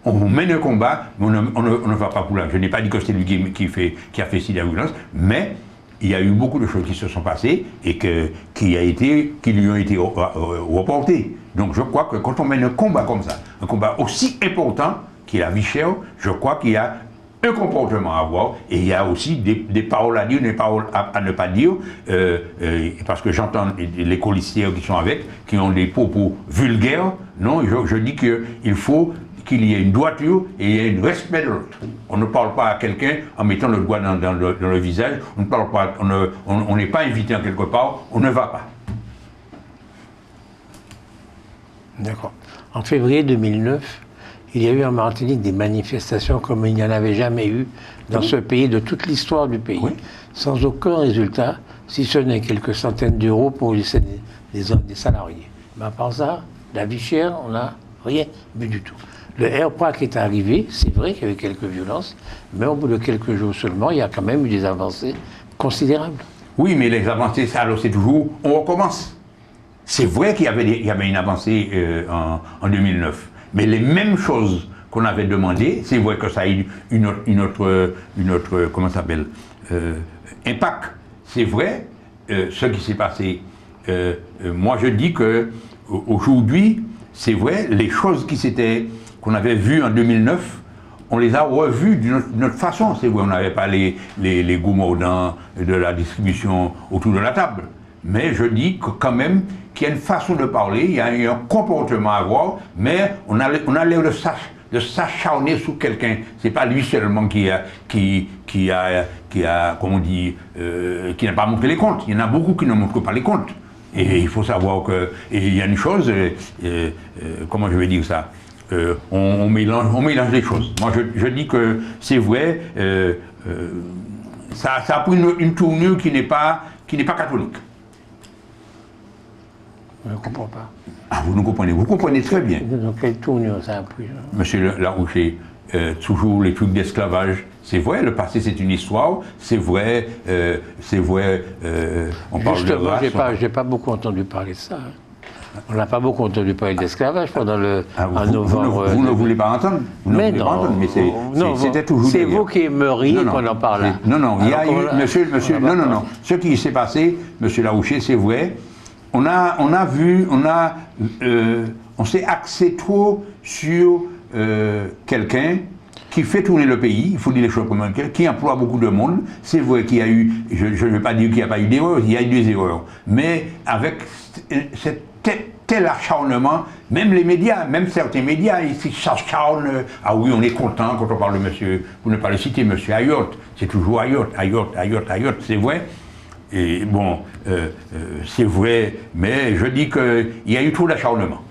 On mène un combat, mais on ne va pas pour là. Je n'ai pas dit que c'est lui qui a fait si la violence, mais il y a eu beaucoup de choses qui se sont passées et qui lui ont été reportées. Donc je crois que quand on mène un combat comme ça, un combat aussi important qui est la vie chère, je crois qu'il y a un comportement à avoir et il y a aussi des paroles à dire, des paroles à ne pas dire, parce que j'entends les colistières qui sont avec, qui ont des propos vulgaires. Non, je dis qu'il faut qu'il y ait une droiture et il y ait un respect de l'autre. On ne parle pas à quelqu'un en mettant le doigt dans le visage, on ne parle pas, on n'est pas invité en quelque part, on ne va pas. D'accord. En février 2009, il y a eu en Martinique des manifestations comme il n'y en avait jamais eu dans ce pays, de toute l'histoire du pays, sans aucun résultat, si ce n'est quelques centaines d'euros pour des salariés. Mais à part ça, la vie chère, on n'a rien vu du tout. Le Airpac est arrivé, c'est vrai qu'il y a eu quelques violences, mais au bout de quelques jours seulement, il y a quand même eu des avancées considérables. Oui, mais les avancées, alors c'est toujours, on recommence. C'est vrai qu'il y avait une avancée en 2009, mais les mêmes choses qu'on avait demandées, c'est vrai que ça a eu une autre comment ça s'appelle, impact. C'est vrai, ce qui s'est passé. Moi, je dis que aujourd'hui, c'est vrai, les choses qu'on avait vues en 2009, on les a revues d'une autre façon. C'est vrai, on n'avait pas les goûts mordants de la distribution autour de la table. Mais je dis que quand même qu'il y a une façon de parler, il y a un comportement à avoir, mais on a l'air de s'acharner sur quelqu'un. C'est pas lui seulement qui a comment on dit, qui n'a pas montré les comptes. Il y en a beaucoup qui ne montrent pas les comptes. Et il faut savoir que, et il y a une chose, comment je vais dire ça, on mélange les choses. Moi je dis que c'est vrai, ça a pris une tournure qui n'est pas catholique. Je ne comprends pas. Ah, vous comprenez très bien. Dans quelle tournure ça a pris? Monsieur Larouché, toujours les trucs d'esclavage, c'est vrai, le passé c'est une histoire, c'est vrai, on parle de race. Justement, j'ai pas beaucoup entendu parler de ça. On n'a pas beaucoup entendu parler d'esclavage pendant en novembre. Vous ne voulez pas entendre? Mais non, c'était toujours. C'est vous qui aimeriez qu'on en parle. Non, il y a eu, monsieur, non. Ce qui s'est passé, monsieur Larouché, c'est vrai. On s'est axé trop sur quelqu'un qui fait tourner le pays, il faut dire les choses comme elles, qui emploie beaucoup de monde. C'est vrai qu'il y a eu, je ne veux pas dire qu'il n'y a pas eu d'erreurs, il y a eu des erreurs. Mais avec tel acharnement, même les médias, même certains médias, ils s'acharnent. Ah oui, on est content quand on parle de monsieur, pour ne pas le citer, monsieur Ayotte. C'est toujours Ayotte, c'est vrai. Et bon, c'est vrai, mais je dis qu'il y a eu trop d'acharnement.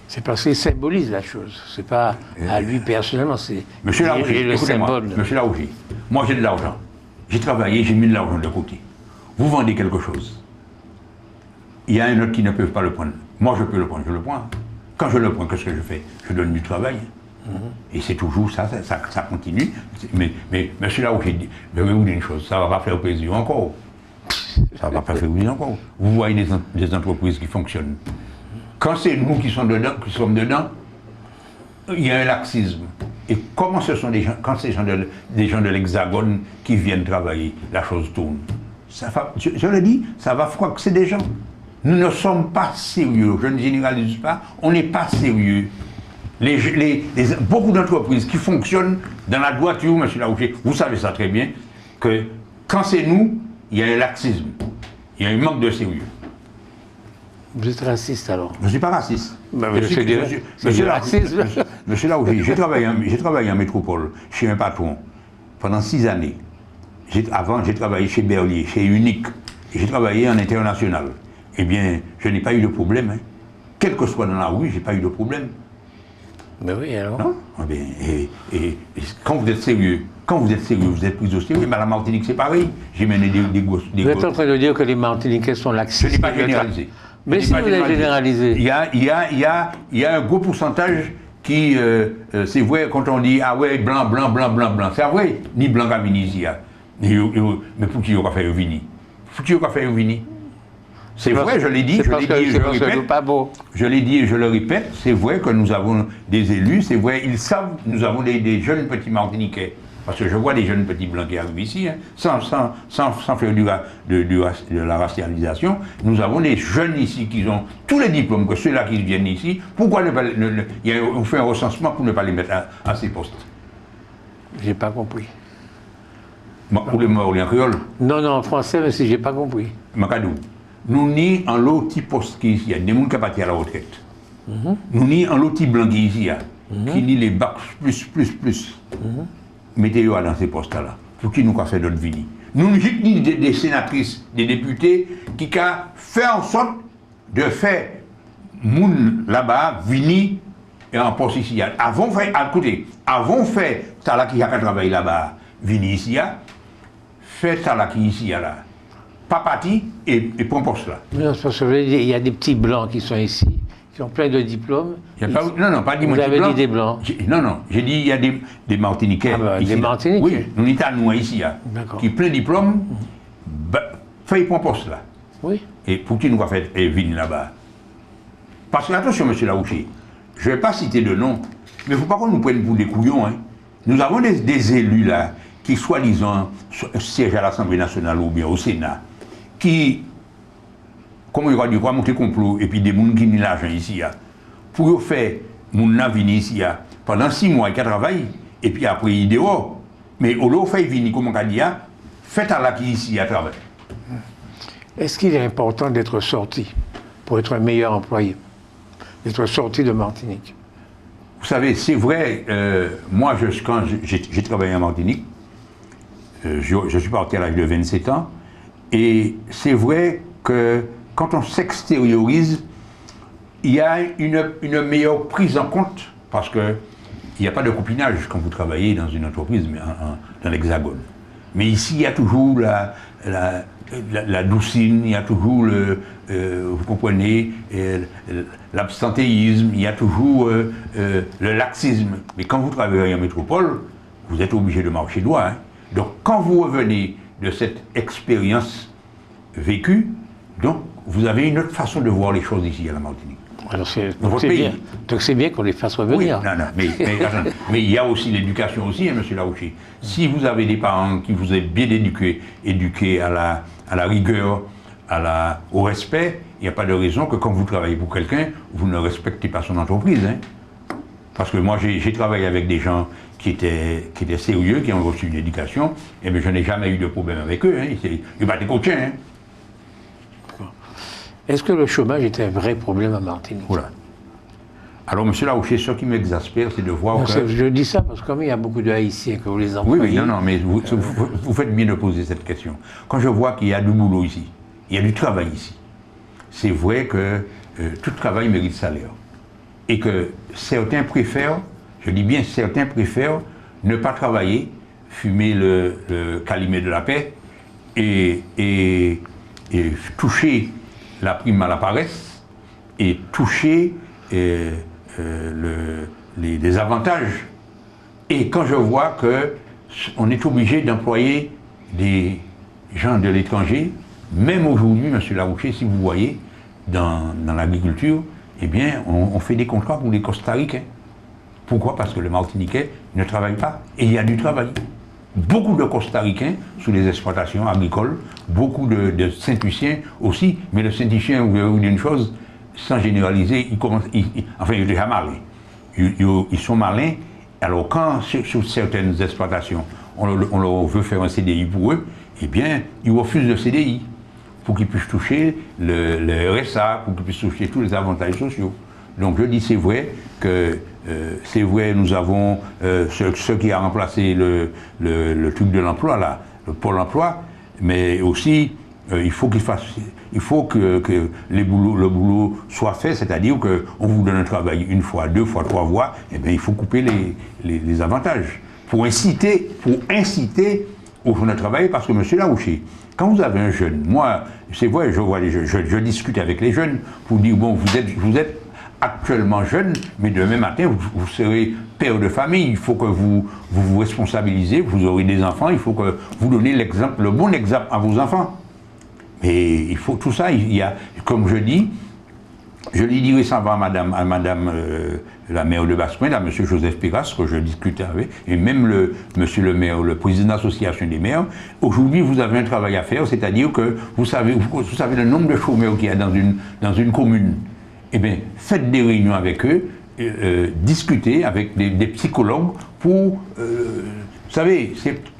C'est parce qu'il symbolise la chose. C'est pas à lui personnellement, c'est Monsieur Larouché, moi j'ai de l'argent. J'ai travaillé, j'ai mis de l'argent de côté. Vous vendez quelque chose. Il y a un autre qui ne peut pas le prendre. Moi je peux le prendre, je le prends. Quand je le prends, qu'est-ce que je fais? Je donne du travail. Et c'est toujours ça continue. Mais monsieur Larouché, je vais vous dire une chose, ça ne va pas faire plaisir encore. Ça ne va pas faire plaisir encore. Vous voyez des entreprises qui fonctionnent. Quand c'est nous qui sommes dedans, il y a un laxisme. Et comment ce sont des gens, quand c'est des gens de l'Hexagone qui viennent travailler, la chose tourne. Je le dis, ça va froid que c'est des gens. Nous ne sommes pas sérieux, je ne généralise pas, on n'est pas sérieux. Beaucoup d'entreprises qui fonctionnent dans la droiture, monsieur Larouché, vous savez ça très bien, que quand c'est nous, il y a un laxisme, il y a un manque de sérieux. Vous êtes raciste alors? Je ne suis pas raciste. Monsieur Larouché, j'ai travaillé en métropole chez un patron pendant 6 années. Avant, j'ai travaillé chez Berlier, chez Unique, et j'ai travaillé en international. Eh bien, je n'ai pas eu de problème. Hein. Quel que soit dans la rue, je n'ai pas eu de problème. Mais oui, alors. Non? Eh bien, et quand vous êtes sérieux, vous êtes pris au sérieux. Mais à la Martinique, c'est pareil. J'ai mené des gosses. Vous êtes en train de dire que les Martiniquais sont laxistes. Je n'ai pas généralisé. Mais si vous avez généralisé. Il y a un gros pourcentage qui, c'est vrai, quand on dit, ah ouais, blanc, c'est vrai, ni blanc à Vinizia. Mais pour qui il va faire venir? Pour qui il va faire venir? C'est vrai, je l'ai dit, je l'ai dit et je le répète. Pas beau. Je l'ai dit et je le répète, c'est vrai que nous avons des élus, c'est vrai, ils savent, nous avons des jeunes petits Martiniquais. Parce que je vois des jeunes petits blancs qui arrivent ici, hein, sans faire de la racialisation. Nous avons des jeunes ici qui ont tous les diplômes que ceux-là qui viennent ici. Pourquoi ne pas, on fait un recensement pour ne pas les mettre à ces postes? J'ai pas compris. Pour les morts, les créoles? Non, en français, mais si j'ai pas compris. Macadou. Nous ni en l'autre petit poste qui ici, il y a des gens qui partent à la retraite. Nous ni en l'autre petit blanc qui ici, qui ni les bacs plus. Mettez-le dans ces postes-là, pour qui nous a fait notre vie. Nous ni des sénatrices, des députés, qui ont fait en sorte de faire moun là-bas venir et en poste ici. Avant fait, écoutez, avant fait, ça là qui a travaillé là-bas, venir ici, fait ça là qui ici là. Pas parti et prend poste là. Non, c'est parce que je veux dire, il y a des petits blancs qui sont ici, qui ont plein de diplômes. Non, pas des Vous avez dit des blancs. Non, j'ai dit il y a des Martiniquais. Des Martiniquais. Oui, nous sommes ici, qui ont plein de diplômes, fait prend poste là. Oui. Et pour qui nous va faire venir là-bas? Parce que, attention, monsieur Laouché, je ne vais pas citer de nom, mais il ne faut pas qu'on nous prenne pour des couillons. Hein. Nous avons des élus là, qui soi-disant siègent à l'Assemblée nationale ou bien au Sénat, qui, comment il va dire, monter complot, et puis des gens qui n'ont l'argent ici, pour faire mon venir ici, pendant 6 mois, ils travaillent, et puis après, ils dehors. Mais au lieu de faire venir, comme on dit, faites à la qui ici à travailler. Est-ce qu'il est important d'être sorti pour être un meilleur employé? D'être sorti de Martinique? Vous savez, c'est vrai, moi, quand j'ai travaillé en Martinique, je suis parti à l'âge de 27 ans, et c'est vrai que quand on s'extériorise, il y a une meilleure prise en compte, parce qu'il n'y a pas de copinage quand vous travaillez dans une entreprise, mais dans l'Hexagone. Mais ici, il y a toujours la doucine, il y a toujours, vous comprenez, l'absentéisme, il y a toujours le laxisme. Mais quand vous travaillez en métropole, vous êtes obligé de marcher droit. Hein. Donc, quand vous revenez de cette expérience vécue, donc, vous avez une autre façon de voir les choses ici à la Martinique. Alors c'est bien. Donc c'est bien qu'on les fasse revenir. Oui, non, mais il y a aussi l'éducation aussi, hein, monsieur Laouché. Si vous avez des parents qui vous ont bien éduqués à la rigueur, au respect, il n'y a pas de raison que quand vous travaillez pour quelqu'un, vous ne respectez pas son entreprise. Hein. Parce que moi, j'ai travaillé avec des gens qui étaient sérieux, qui ont reçu une éducation, et bien je n'ai jamais eu de problème avec eux. Hein. Ils battaient coaching. Hein. Est-ce que le chômage est un vrai problème à Martinique? Voilà. Alors, monsieur Laouché, ce qui m'exaspère, c'est de voir que... Je dis ça parce que comme il y a beaucoup de Haïtiens que vous les employez... Oui, non, mais vous faites bien de poser cette question. Quand je vois qu'il y a du boulot ici, il y a du travail ici, c'est vrai que tout travail mérite salaire. Et que certains préfèrent, je dis bien certains préfèrent, ne pas travailler, fumer le calumet de la paix et toucher la prime à la paresse et toucher les avantages. Et quand je vois qu'on est obligé d'employer des gens de l'étranger, même aujourd'hui, M. Larouché, si vous voyez, dans l'agriculture, eh bien, on fait des contrats pour les Costaricains. Pourquoi? Parce que le Martiniquais ne travaille pas. Et il y a du travail. Beaucoup de Costaricains sous les exploitations agricoles, beaucoup de Saint-Luciens aussi, mais le Saint-Lucien, vous dire une chose, sans généraliser, ils sont déjà malins. Ils sont malins, alors quand sur certaines exploitations, on leur veut faire un CDI pour eux, eh bien, ils refusent le CDI pour qu'ils puissent toucher le RSA, pour qu'ils puissent toucher tous les avantages sociaux. Donc je dis, c'est vrai que nous avons ce qui a remplacé le truc de l'emploi, là, le pôle emploi, mais aussi il faut que le boulot soit fait, c'est-à-dire qu'on vous donne un travail 1 fois, 2 fois, 3 fois, et bien il faut couper les avantages pour inciter aux gens de travailler, parce que monsieur Laouché, quand vous avez un jeune, moi, c'est vrai, je discute avec les jeunes pour dire, bon, vous êtes actuellement jeune, mais demain matin, vous serez père de famille. Il faut que vous responsabilisez, vous aurez des enfants, il faut que vous donnez l'exemple, le bon exemple à vos enfants. Mais il faut tout ça, il y a, comme je dis, je l'ai dit récemment à madame la maire de Basse-Pointe, à monsieur Joseph Piras, que je discutais avec, et même monsieur le maire, le président de l'association des maires. Aujourd'hui, vous avez un travail à faire, c'est-à-dire que vous savez le nombre de chômeurs qu'il y a dans une commune. Eh bien, faites des réunions avec eux, discutez avec des psychologues pour... vous savez,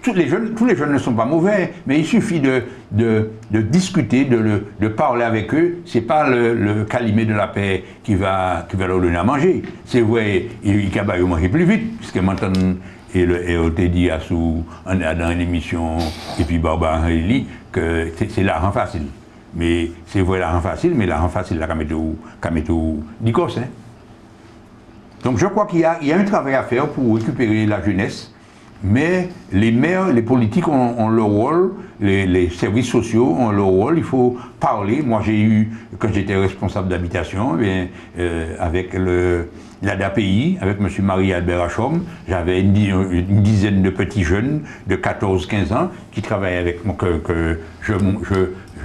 tous les jeunes ne sont pas mauvais, mais il suffit de discuter, de parler avec eux. C'est pas le calumet de la paix qui va leur donner à manger. C'est vrai, il va manger plus vite, puisque maintenant, et on t'a dit dans une émission, et puis Barbara Henry, que c'est l'argent facile. Mais c'est vrai l'argent facile, mais l'argent facile, là, quand même tout d'icos, hein. Donc je crois qu'il y a un travail à faire pour récupérer la jeunesse. Mais les maires, les politiques ont leur rôle, les services sociaux ont leur rôle, il faut parler. Moi j'ai eu, quand j'étais responsable d'habitation, avec l'ADAPI, avec M. Marie-Albert Achom, j'avais une dizaine de petits jeunes de 14-15 ans qui travaillaient avec moi, que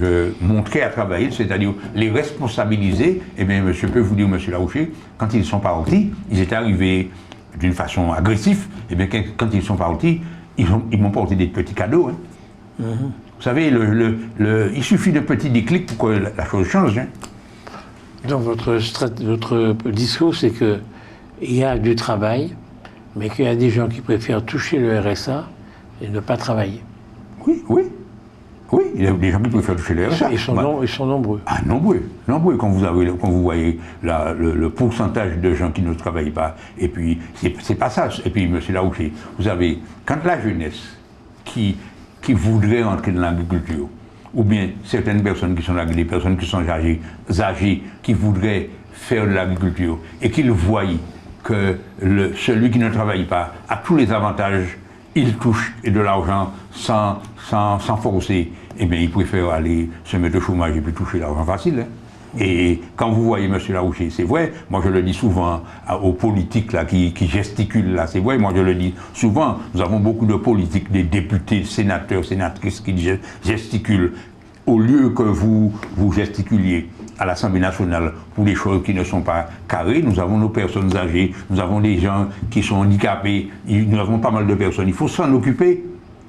je montrais à travailler, c'est-à-dire les responsabiliser. Eh bien, monsieur peut vous dire, M. Larouché, quand ils sont partis, ils étaient arrivés d'une façon agressive, et bien quand ils sont partis, ils m'ont porté des petits cadeaux. Hein. Vous savez, il suffit de petits déclics pour que la chose change. Hein. Donc votre discours, c'est qu'il y a du travail, mais qu'il y a des gens qui préfèrent toucher le RSA et ne pas travailler. Oui, il y a des gens qui préfèrent toucher le RSA. Ils sont nombreux. Ah, nombreux. Quand vous voyez le pourcentage de gens qui ne travaillent pas, et puis, c'est pas ça. Et puis, monsieur Larouché, vous savez, quand la jeunesse qui voudrait entrer dans l'agriculture, ou bien certaines personnes qui sont là, des personnes qui sont âgées, qui voudraient faire de l'agriculture, et qu'ils voient que celui qui ne travaille pas a tous les avantages, il touche de l'argent sans forcer, eh bien, ils préfèrent aller se mettre au chômage et puis toucher l'argent facile. Hein. Et quand vous voyez M. Larouché, c'est vrai, moi je le dis souvent aux politiques là, qui gesticulent là, c'est vrai, moi je le dis souvent, nous avons beaucoup de politiques, des députés, sénateurs, sénatrices qui gesticulent. Au lieu que vous gesticuliez à l'Assemblée nationale pour des choses qui ne sont pas carrées, nous avons nos personnes âgées, nous avons des gens qui sont handicapés, nous avons pas mal de personnes. Il faut s'en occuper,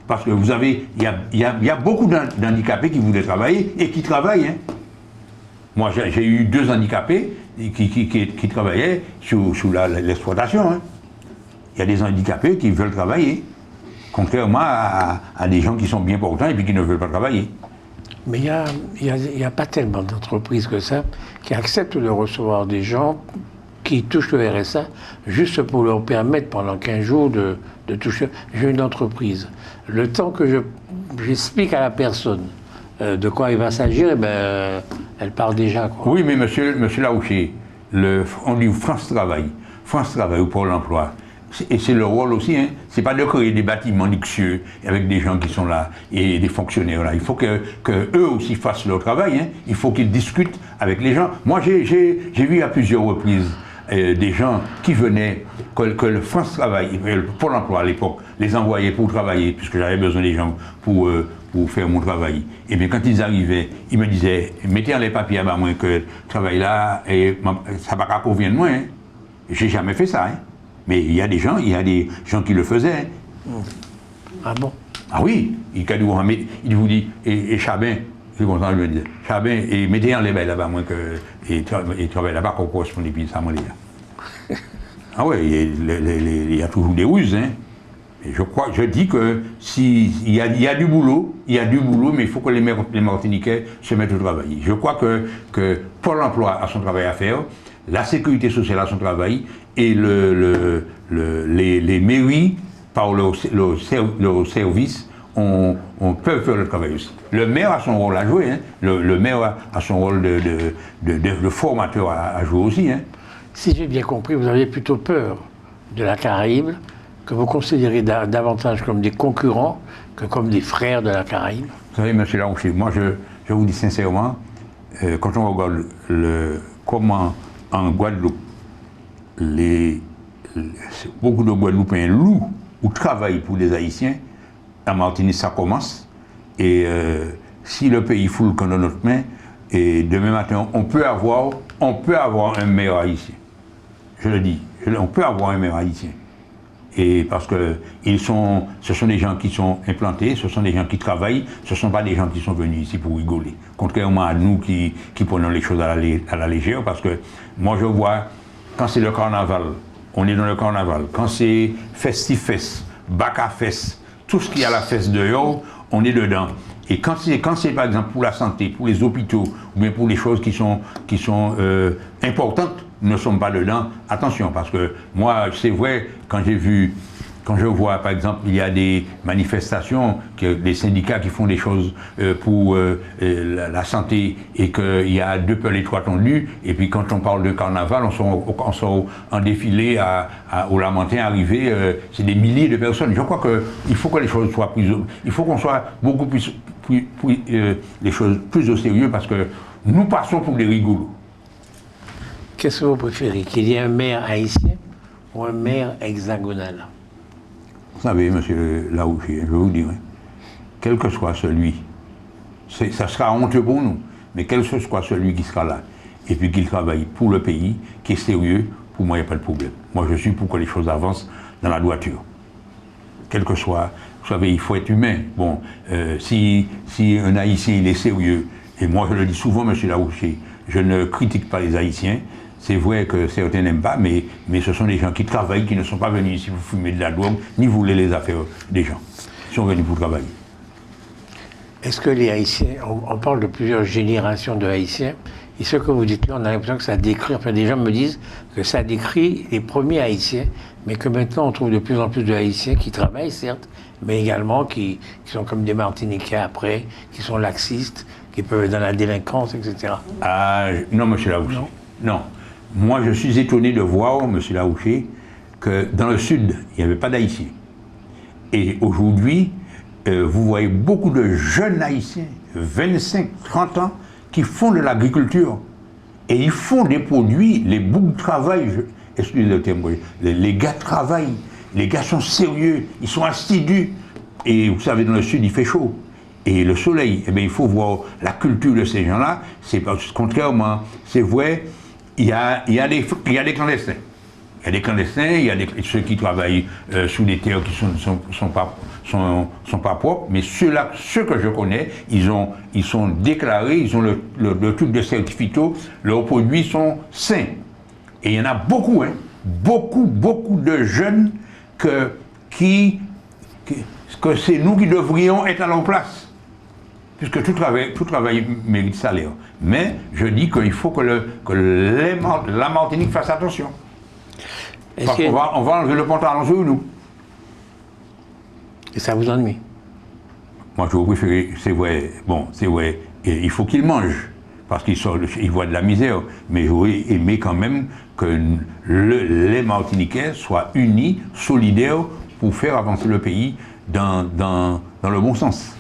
parce que vous avez, il y a beaucoup d'handicapés qui voudraient travailler et qui travaillent. Hein. Moi, j'ai eu 2 handicapés qui travaillaient sous l'exploitation. Hein. Il y a des handicapés qui veulent travailler, contrairement à des gens qui sont bien portants et puis qui ne veulent pas travailler. Mais il n'y a pas tellement d'entreprises que ça qui acceptent de recevoir des gens qui touchent le RSA juste pour leur permettre pendant 15 jours de toucher. J'ai une entreprise. Le temps que j'explique à la personne de quoi il va s'agir, eh ben, elle part déjà. Quoi. Oui, mais monsieur Larouché, on dit France Travail ou Pôle emploi. Et c'est le rôle aussi, hein. C'est pas de créer des bâtiments luxueux avec des gens qui sont là et des fonctionnaires là. Il faut que eux aussi fassent leur travail, hein. Il faut qu'ils discutent avec les gens. Moi, j'ai vu à plusieurs reprises des gens qui venaient, que le France Travail, le Pôle emploi à l'époque, les envoyait pour travailler, puisque j'avais besoin des gens pour faire mon travail. Et bien quand ils arrivaient, ils me disaient, mettez en les papiers à moi que le travail là, et ça va pas convenir de moi. Hein. J'ai jamais fait ça. Hein. Mais il y a des gens qui le faisaient. Hein. Ah bon? Ah oui, il vous dit, et Chabin, je suis content de le dire, Chabin, et mettez en les bails là-bas, moi, et travaille là-bas qu'on correspond depuis ça, moi, là. Ah oui, il y a toujours des ruses, hein. Et je dis que il y a du boulot, mais il faut que les Martiniquais se mettent au travail. Je crois que Pôle emploi a son travail à faire, la sécurité sociale a son travail, et les mairies, par leur service, peuvent faire le travail aussi. Le maire a son rôle à jouer, hein. Le maire a son rôle de formateur à jouer aussi. Hein. Si j'ai bien compris, vous avez plutôt peur de la Caraïbe, que vous considérez davantage comme des concurrents que comme des frères de la Caraïbe. Vous savez, M. Larouché, moi je vous dis sincèrement, quand on regarde comment en Guadeloupe, beaucoup de Guadeloupéens louent ou travaillent pour les Haïtiens. En Martinique, ça commence. Et si le pays fout le camp dans notre main, et demain matin, on peut avoir un maire haïtien. Je le dis, on peut avoir un maire haïtien. Et parce que ce sont des gens qui sont implantés, ce sont des gens qui travaillent, ce ne sont pas des gens qui sont venus ici pour rigoler. Contrairement à nous qui prenons les choses à la légère, parce que moi je vois, quand c'est le carnaval, on est dans le carnaval. Quand c'est festif-fest, bac à fest, tout ce qui est à la fête dehors, on est dedans. Et quand c'est par exemple pour la santé, pour les hôpitaux, ou bien pour les choses qui sont importantes, nous ne sommes pas dedans. Attention, parce que moi, c'est vrai, quand je vois par exemple, il y a des manifestations, des syndicats qui font des choses pour la santé et qu'il y a deux pelles et trois tondus, et puis quand on parle de carnaval, on sort en défilé au Lamentin arrivé, c'est des milliers de personnes. Je crois qu'il faut que les choses soient il faut qu'on soit beaucoup plus les choses plus au sérieux, parce que nous passons pour des rigolos. Qu'est-ce que vous préférez, qu'il y ait un maire haïtien ou un maire hexagonal? Vous savez, monsieur Larouché, je vais vous dire, quel que soit celui, ça sera honteux pour nous, mais quel que soit celui qui sera là, et puis qu'il travaille pour le pays, qui est sérieux, pour moi, il n'y a pas de problème. Moi, je suis pour que les choses avancent dans la droiture. Quel que soit, vous savez, il faut être humain. Bon, si un Haïtien, il est sérieux, et moi, je le dis souvent, monsieur Larouché, je ne critique pas les Haïtiens. C'est vrai que certains n'aiment pas, mais ce sont des gens qui travaillent, qui ne sont pas venus ici pour fumer de la drogue, ni voler les affaires des gens. Ils sont venus pour travailler. Est-ce que les Haïtiens, on parle de plusieurs générations de Haïtiens, et ce que vous dites là, on a l'impression que ça décrit, enfin des gens me disent que ça décrit les premiers Haïtiens, mais que maintenant on trouve de plus en plus de Haïtiens qui travaillent, certes, mais également qui sont comme des Martiniquais après, qui sont laxistes, qui peuvent être dans la délinquance, etc. Ah, non, monsieur Larouché. Non. Moi, je suis étonné de voir, monsieur Larouché, que dans le Sud, il n'y avait pas d'Haïtiens. Et aujourd'hui, vous voyez beaucoup de jeunes Haïtiens, 25, 30 ans, qui font de l'agriculture. Et ils font des produits, les boucs travaillent, excusez le terme, les gars travaillent, les gars sont sérieux, ils sont assidus. Et vous savez, dans le Sud, il fait chaud. Et le soleil, eh bien, il faut voir la culture de ces gens-là. C'est contrairement, c'est vrai, il y a des clandestins. Il y a des clandestins, il y a ceux qui travaillent sous des terres qui sont pas propres, mais ceux que je connais, ils sont déclarés, ils ont le truc de certificat, leurs produits sont sains. Et il y en a beaucoup, hein, beaucoup de jeunes que c'est nous qui devrions être à leur place. Puisque tout travail mérite salaire. Mais je dis qu'il faut que la Martinique fasse attention. Parce qu'on va enlever le pantalon sur nous. Et ça vous ennuie? Moi, je vous préfère, c'est vrai, et il faut qu'ils mangent, parce qu'ils voient de la misère. Mais j'aurais aimé quand même que les Martiniquais soient unis, solidaires, pour faire avancer le pays dans le bon sens.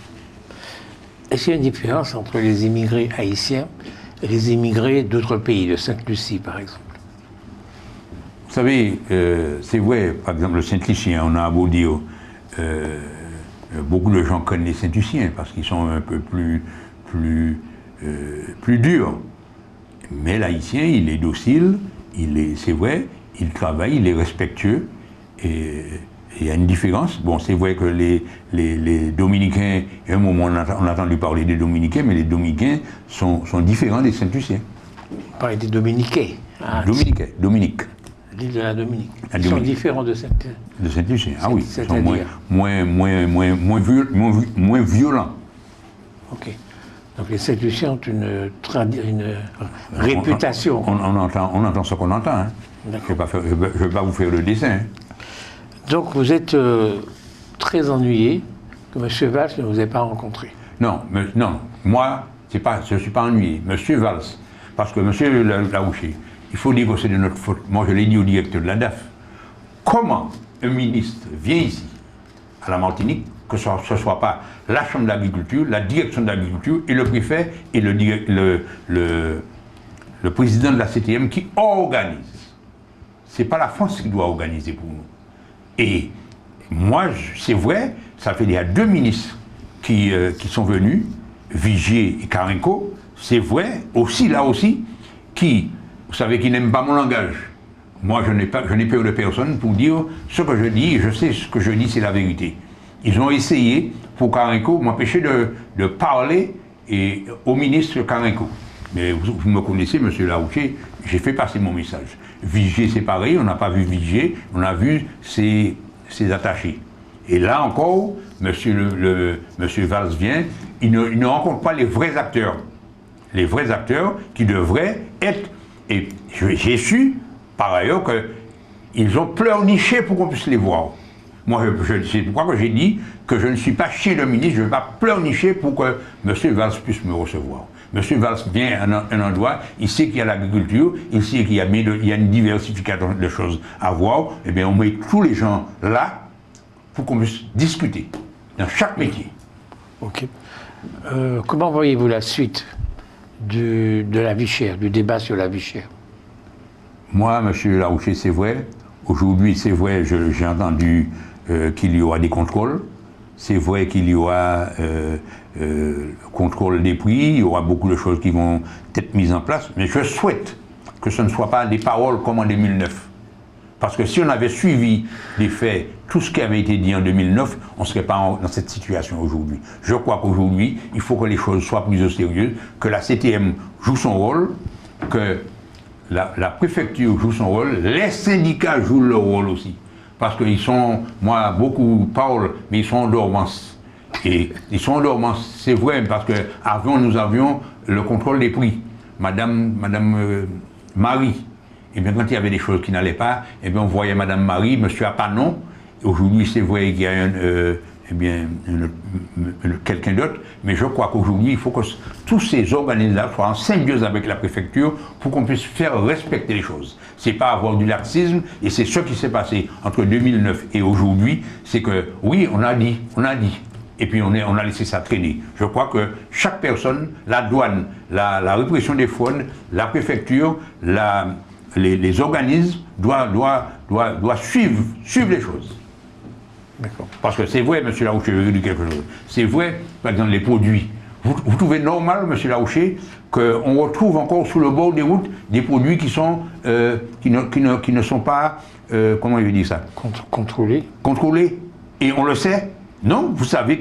Est-ce qu'il y a une différence entre les immigrés haïtiens et les immigrés d'autres pays, de Sainte-Lucie par exemple? Vous savez, c'est vrai, par exemple, le Saint-Lucien, on a beau dire, beaucoup de gens connaissent les Saint-Luciens parce qu'ils sont un peu plus durs. Mais l'Haïtien, il est docile, c'est vrai, il travaille, il est respectueux. Et il y a une différence. Bon, c'est vrai que les Dominicains, à un moment on a entendu parler des Dominicains, mais les Dominicains sont différents des Saint-Luciens. On parlait des Dominiquais. Dominique. L'île de la Dominique. Ils sont différents de Saint-Lucien. De Saint-Lucien, ah oui. Ils sont moins violents. Ok. Donc les Saint-Luciens ont une réputation. On entend ce qu'on entend. Hein. Je ne vais pas vous faire le dessin. Hein. Donc vous êtes très ennuyé que M. Valls ne vous ait pas rencontré. Non, moi, je ne suis pas ennuyé. M. Valls, parce que M. Larouché, il faut dire que c'est de notre faute. Moi, je l'ai dit au directeur de la DAF. Comment un ministre vient ici, à la Martinique, que ce ne soit pas la Chambre d'agriculture, la direction de l'agriculture et le préfet et le président de la CTM qui organise. Ce n'est pas la France qui doit organiser pour nous. Et moi, c'est vrai, ça fait déjà 2 ministres qui sont venus, Vigier et Carenco, c'est vrai, aussi là aussi, qui, vous savez, qui n'aiment pas mon langage. Moi, je n'ai peur de personne pour dire ce que je dis, je sais ce que je dis, c'est la vérité. Ils ont essayé, pour Carenco, m'empêcher de parler au ministre Carenco. Mais vous me connaissez, M. Larouché, j'ai fait passer mon message. Vigier, c'est pareil, on n'a pas vu Vigier, on a vu ses attachés. Et là encore, monsieur Valls vient, il ne rencontre pas les vrais acteurs. Les vrais acteurs qui devraient être... Et j'ai su, par ailleurs, qu'ils ont pleurniché pour qu'on puisse les voir. Moi, c'est pourquoi j'ai dit que je ne suis pas chez le ministre, je ne vais pas pleurnicher pour que M. Valls puisse me recevoir. M. Valls vient à un endroit, il sait qu'il y a l'agriculture, il sait qu'il y a une diversification de choses à voir, et bien on met tous les gens là pour qu'on puisse discuter dans chaque métier. Ok. Comment voyez-vous la suite de la vie chère, du débat sur la vie chère? Moi, M. Larouché, c'est vrai. Aujourd'hui, c'est vrai, j'ai entendu qu'il y aura des contrôles. C'est vrai qu'il y aura contrôle des prix, il y aura beaucoup de choses qui vont être mises en place. Mais je souhaite que ce ne soit pas des paroles comme en 2009. Parce que si on avait suivi les faits, tout ce qui avait été dit en 2009, on ne serait pas dans cette situation aujourd'hui. Je crois qu'aujourd'hui, il faut que les choses soient prises au sérieux, que la CTM joue son rôle, que la préfecture joue son rôle, les syndicats jouent leur rôle aussi. Parce qu'ils sont, moi, beaucoup parlent, mais ils sont en dormance. Et ils sont en dormance, c'est vrai, parce qu'avant, nous avions le contrôle des prix. Madame Marie, et bien quand il y avait des choses qui n'allaient pas, et bien on voyait Madame Marie, Monsieur Apanon. Aujourd'hui, c'est vrai qu'il y a quelqu'un d'autre, mais je crois qu'aujourd'hui, il faut que tous ces organismes-là soient en symbiose avec la préfecture pour qu'on puisse faire respecter les choses. C'est pas avoir du laxisme, et c'est ce qui s'est passé entre 2009 et aujourd'hui, c'est que, oui, on a dit, et puis on a laissé ça traîner. Je crois que chaque personne, la douane, la répression des fraudes, la préfecture, les organismes doivent suivre les choses. Parce que c'est vrai, M. Larouché, je vais vous dire quelque chose. C'est vrai, par exemple, les produits. Vous trouvez normal, M. Larouché, qu'on retrouve encore sous le bord des routes des produits qui ne sont pas, comment je vais dire ça? Contrôlés. Contrôlés. Et on le sait. Non, vous savez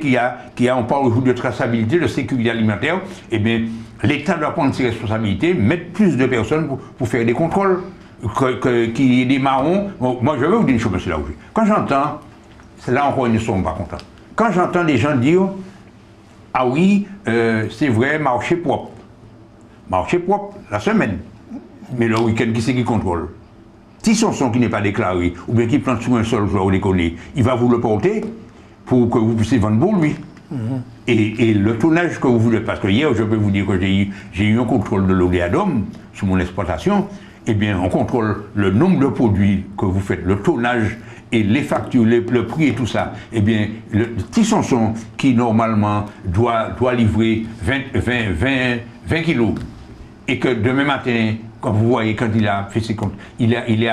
on parle aujourd'hui de traçabilité, de sécurité alimentaire. Eh bien, l'État doit prendre ses responsabilités, mettre plus de personnes pour faire des contrôles. Qu'il y ait des marrons. Bon, moi, je vais vous dire une chose, M. Larouché. Quand j'entends, là encore, ils ne sont pas contents. Quand j'entends des gens dire, ah oui, c'est vrai, marché propre. Marché propre, la semaine. Mais le week-end, qui c'est qui contrôle? Si son son qui n'est pas déclaré, ou bien qui plante sur un sol, je vais vous déconner, il va vous le porter pour que vous puissiez vendre pour lui. Et le tonnage que vous voulez, parce que hier, je peux vous dire que j'ai eu un contrôle de l'odéadome sur mon exploitation, eh bien, on contrôle le nombre de produits que vous faites, le tonnage et les factures, le prix et tout ça. Eh bien, le petit Sanson qui, normalement, doit livrer 20 kilos, et que demain matin, quand vous voyez, quand il a fait ses comptes, il est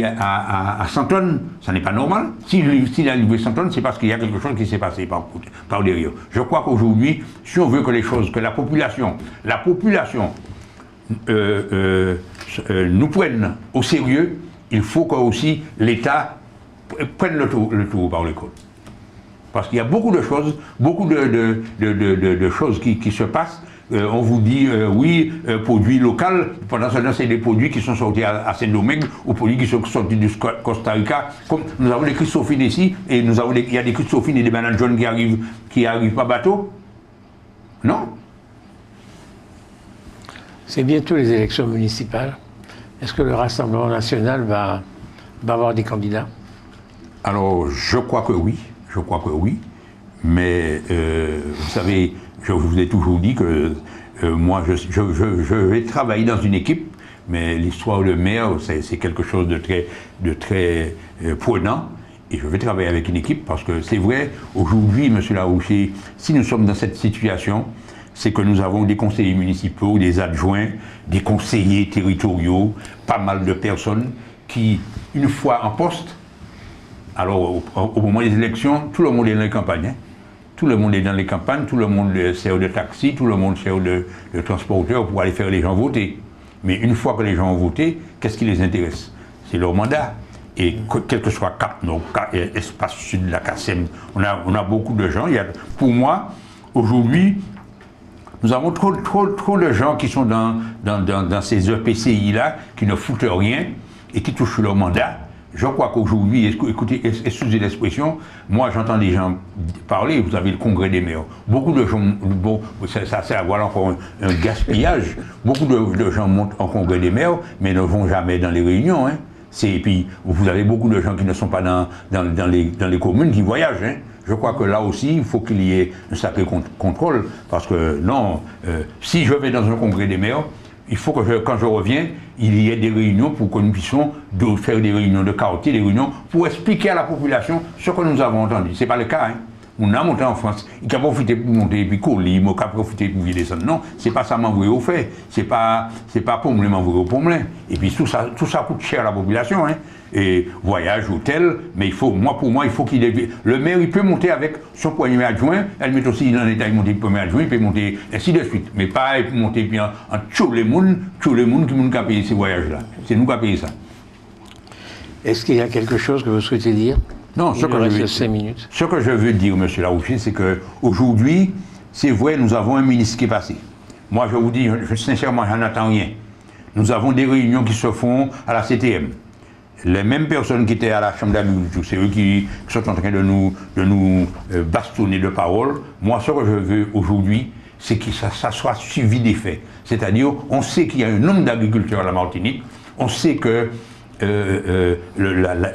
à 100 tonnes, ça n'est pas normal. S'il a livré 100 tonnes, c'est parce qu'il y a quelque chose qui s'est passé par derrière. Je crois qu'aujourd'hui, si on veut que la population nous prenne au sérieux, il faut que aussi l'État prenne le tour par le col. Parce qu'il y a beaucoup de choses, choses qui se passent. On vous dit, oui, produits locaux, pendant ce temps, c'est des produits qui sont sortis à Saint-Domingue, ou produits qui sont sortis du Costa Rica. Comme nous avons des Christophines ici, et il y a des Christophines et des bananes jaunes qui arrivent par bateau. Non? C'est bientôt les élections municipales. Est-ce que le Rassemblement national va avoir des candidats? Alors, je crois que oui. Mais, vous savez, je vous ai toujours dit que moi, je vais travailler dans une équipe, mais l'histoire de maire, c'est quelque chose de très prenant. Et je vais travailler avec une équipe parce que c'est vrai, aujourd'hui, M. Larouché, si nous sommes dans cette situation, c'est que nous avons des conseillers municipaux, des adjoints, des conseillers territoriaux, pas mal de personnes qui, une fois en poste, alors au moment des élections, tout le monde est dans les campagnes. Hein. Tout le monde est dans les campagnes, tout le monde sert de taxi, tout le monde sert de transporteur pour aller faire les gens voter. Mais une fois que les gens ont voté, qu'est-ce qui les intéresse? C'est leur mandat. Et quel que soit Cap Nord, Espace Sud, la CACEM, on a beaucoup de gens. Pour moi, aujourd'hui, nous avons trop de gens qui sont dans ces EPCI-là, qui ne foutent rien et qui touchent leur mandat. Je crois qu'aujourd'hui, écoutez, excusez l'expression, moi j'entends des gens parler, vous avez le congrès des maires. Beaucoup de gens, bon, ça sert à voir encore un gaspillage. Beaucoup de gens montent en congrès des maires, mais ne vont jamais dans les réunions. Hein. Et puis, vous avez beaucoup de gens qui ne sont pas dans les communes, qui voyagent. Hein. Je crois que là aussi, il faut qu'il y ait un sacré contrôle, parce que non, si je vais dans un congrès des maires, il faut que quand je reviens, il y ait des réunions pour que nous puissions faire des réunions de quartier, des réunions pour expliquer à la population ce que nous avons entendu. Ce n'est pas le cas. Hein. On a monté en France, il a profité pour monter et puis coller, il a profité pour descendre. Non, ce n'est pas ça m'envoyer au fait. Ce n'est pas Pomelin m'envoyer au Pomelin. Et puis tout ça coûte cher à la population. Hein. Et voyage, hôtel, mais pour moi, il faut qu'il ait... Le maire, il peut monter avec son premier adjoint, elle met aussi dans l'état, il monte le premier adjoint, il peut monter ainsi de suite. Mais pas il peut monter puis en tous les mondes qui nous ont payé ces voyages-là. C'est nous qui avons payé ça. Est-ce qu'il y a quelque chose que vous souhaitez dire? Non, ce que je veux dire, M. Larouché, c'est qu'aujourd'hui, c'est vrai, nous avons un ministre qui est passé. Moi, je vous dis, sincèrement, j'en attends rien. Nous avons des réunions qui se font à la CTM. Les mêmes personnes qui étaient à la Chambre d'agriculture, c'est eux qui sont en train de nous bastonner de parole. Moi, ce que je veux aujourd'hui, c'est que ça soit suivi des faits. C'est-à-dire, on sait qu'il y a un nombre d'agriculteurs à la Martinique, on sait que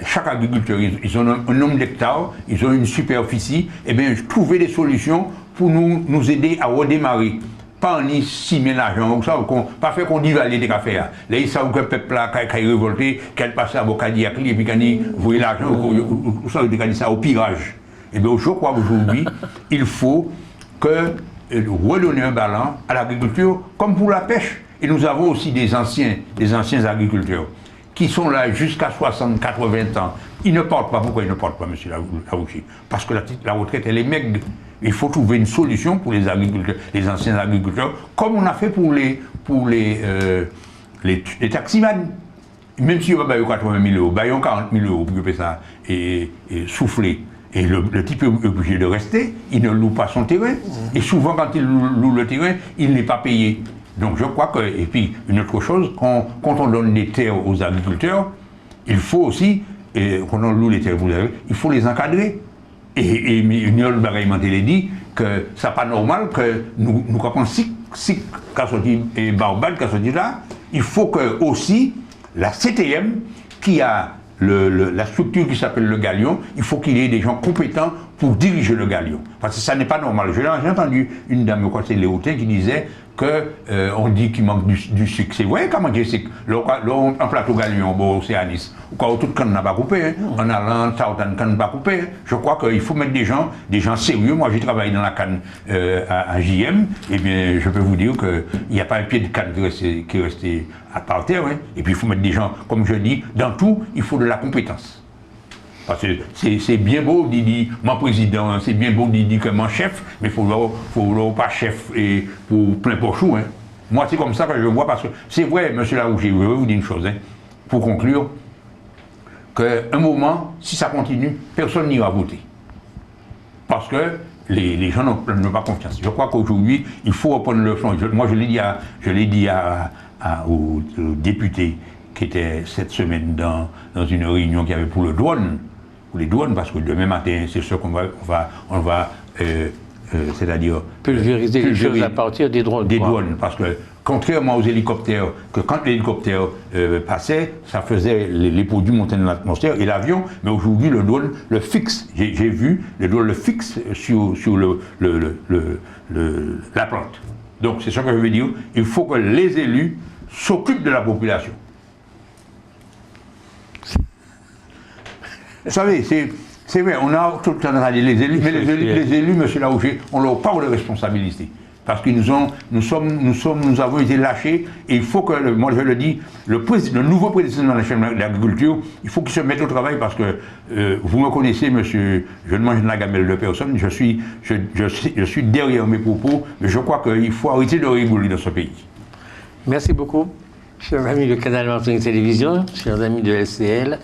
chaque agriculteur, ils ont un nombre d'hectares, ils ont une superficie, et bien trouver des solutions pour nous aider à redémarrer. Pas en y cimer l'argent, pas faire qu'on divalie des cafés. Là, ils savent que le peuple là, qui est révolté, qu'elle passe à Bocadiac, et puis quand ils voient l'argent, ils dit ça au pirage. Et bien, je crois qu'aujourd'hui, il faut redonner un ballon à l'agriculture, comme pour la pêche. Et nous avons aussi des anciens agriculteurs qui sont là jusqu'à 60, 80 ans. Ils ne portent pas. Pourquoi ils ne portent pas, M. Larouché? Parce que la retraite, elle est maigre. Il faut trouver une solution pour les agriculteurs, les anciens agriculteurs, comme on a fait pour les taximans. Même si on va 80 000 €, ils ont 40 000 € pour que ça et souffler. Et le type est obligé de rester, il ne loue pas son terrain. Et souvent, quand il loue le terrain, il n'est pas payé. Donc je crois que, et puis une autre chose, quand on donne des terres aux agriculteurs, il faut aussi, quand on loue les terres aux agriculteurs, il faut les encadrer. Et Niol Baraïmanté dit que ce n'est pas normal que nous comprenons si et Barbade, là, il faut que aussi la CTM, qui a la structure qui s'appelle le Galion, il faut qu'il y ait des gens compétents pour diriger le Galion. Parce que ça n'est pas normal. J'ai entendu une dame, je crois que c'est Léotin, qui disait qu'on dit qu'il manque du sucre. C'est vrai comment du sucre. Un plateau Galion, bon, c'est à Nice. Quand tout le monde n'a pas coupé, hein. En allant, on n'a pas coupé. Hein. Je crois qu'il faut mettre des gens sérieux. Moi, j'ai travaillé dans la canne à JM. Et bien, je peux vous dire qu'il n'y a pas un pied de canne qui est resté par terre. Hein. Et puis, il faut mettre des gens, comme je dis, dans tout, il faut de la compétence. Parce que c'est bien beau de dire mon président, c'est bien beau de dire que mon chef, mais il faut pas chef et pour plein pochou. Hein. Moi, c'est comme ça que je vois, parce que c'est vrai, M. Larouché, je vais vous dire une chose, hein, pour conclure, qu'à un moment, si ça continue, personne n'ira voter. Parce que les gens n'ont pas confiance. Je crois qu'aujourd'hui, il faut reprendre le flanc. Moi, je l'ai dit aux députés qui étaient cette semaine dans une réunion qu'il y avait pour le douane, pour les douanes, parce que demain matin, c'est sûr qu'on va c'est-à-dire pulvériser les choses à partir des drones. Des douanes, parce que contrairement aux hélicoptères, que quand l'hélicoptère passait, ça faisait les produits monter dans l'atmosphère et l'avion, mais aujourd'hui le drone le fixe. J'ai vu le drone le fixe sur la plante. Donc c'est ça que je veux dire. Il faut que les élus s'occupent de la population. Vous savez, c'est vrai, on a tout le temps dit les élus, mais les élus, M. Larouché, on leur parle de responsabilité. parce que nous avons été lâchés, et il faut que, moi je le dis, le nouveau président de la chaîne de l'agriculture, il faut qu'il se mette au travail, parce que vous me connaissez, monsieur, je ne mange de la gamelle de personne, je suis derrière mes propos, mais je crois qu'il faut arrêter de rigoler dans ce pays. Merci beaucoup, chers amis de Canal Martinique Télévision, chers amis de LCL,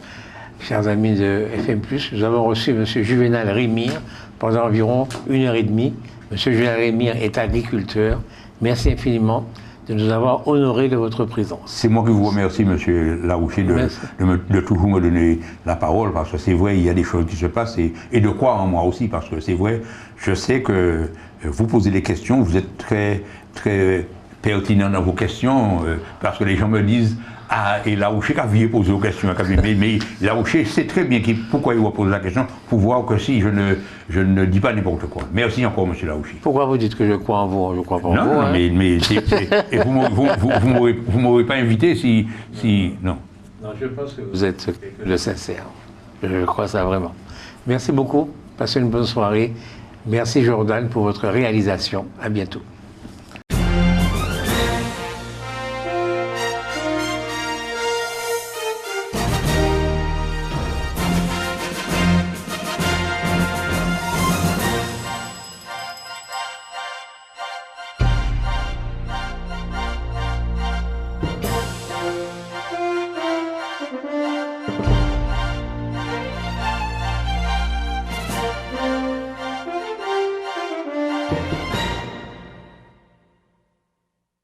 chers amis de FM+. Nous avons reçu M. Juvenal Rémire pendant environ 1h30. M. Juvenal Rémire est agriculteur. Merci infiniment de nous avoir honorés de votre présence. C'est moi qui vous remercie, M. Larouché, de toujours me donner la parole, parce que c'est vrai, il y a des choses qui se passent, et de croire en moi aussi, parce que c'est vrai, je sais que vous posez des questions, vous êtes très, très pertinent dans vos questions, parce que les gens me disent « Ah, et Larouché qui vient poser aux questions, mais Larouché sait très bien pourquoi il va poser la question, pour voir que si je ne dis pas n'importe quoi. » Merci encore, M. Larouché. Pourquoi vous dites que je crois en vous? Je crois pas en vous. Non, hein. mais et vous m'aurez pas invité si... Non. Non, je pense que vous êtes quelqu'un de sincère. Je crois ça vraiment. Merci beaucoup. Passez une bonne soirée. Merci Jordan pour votre réalisation. À bientôt.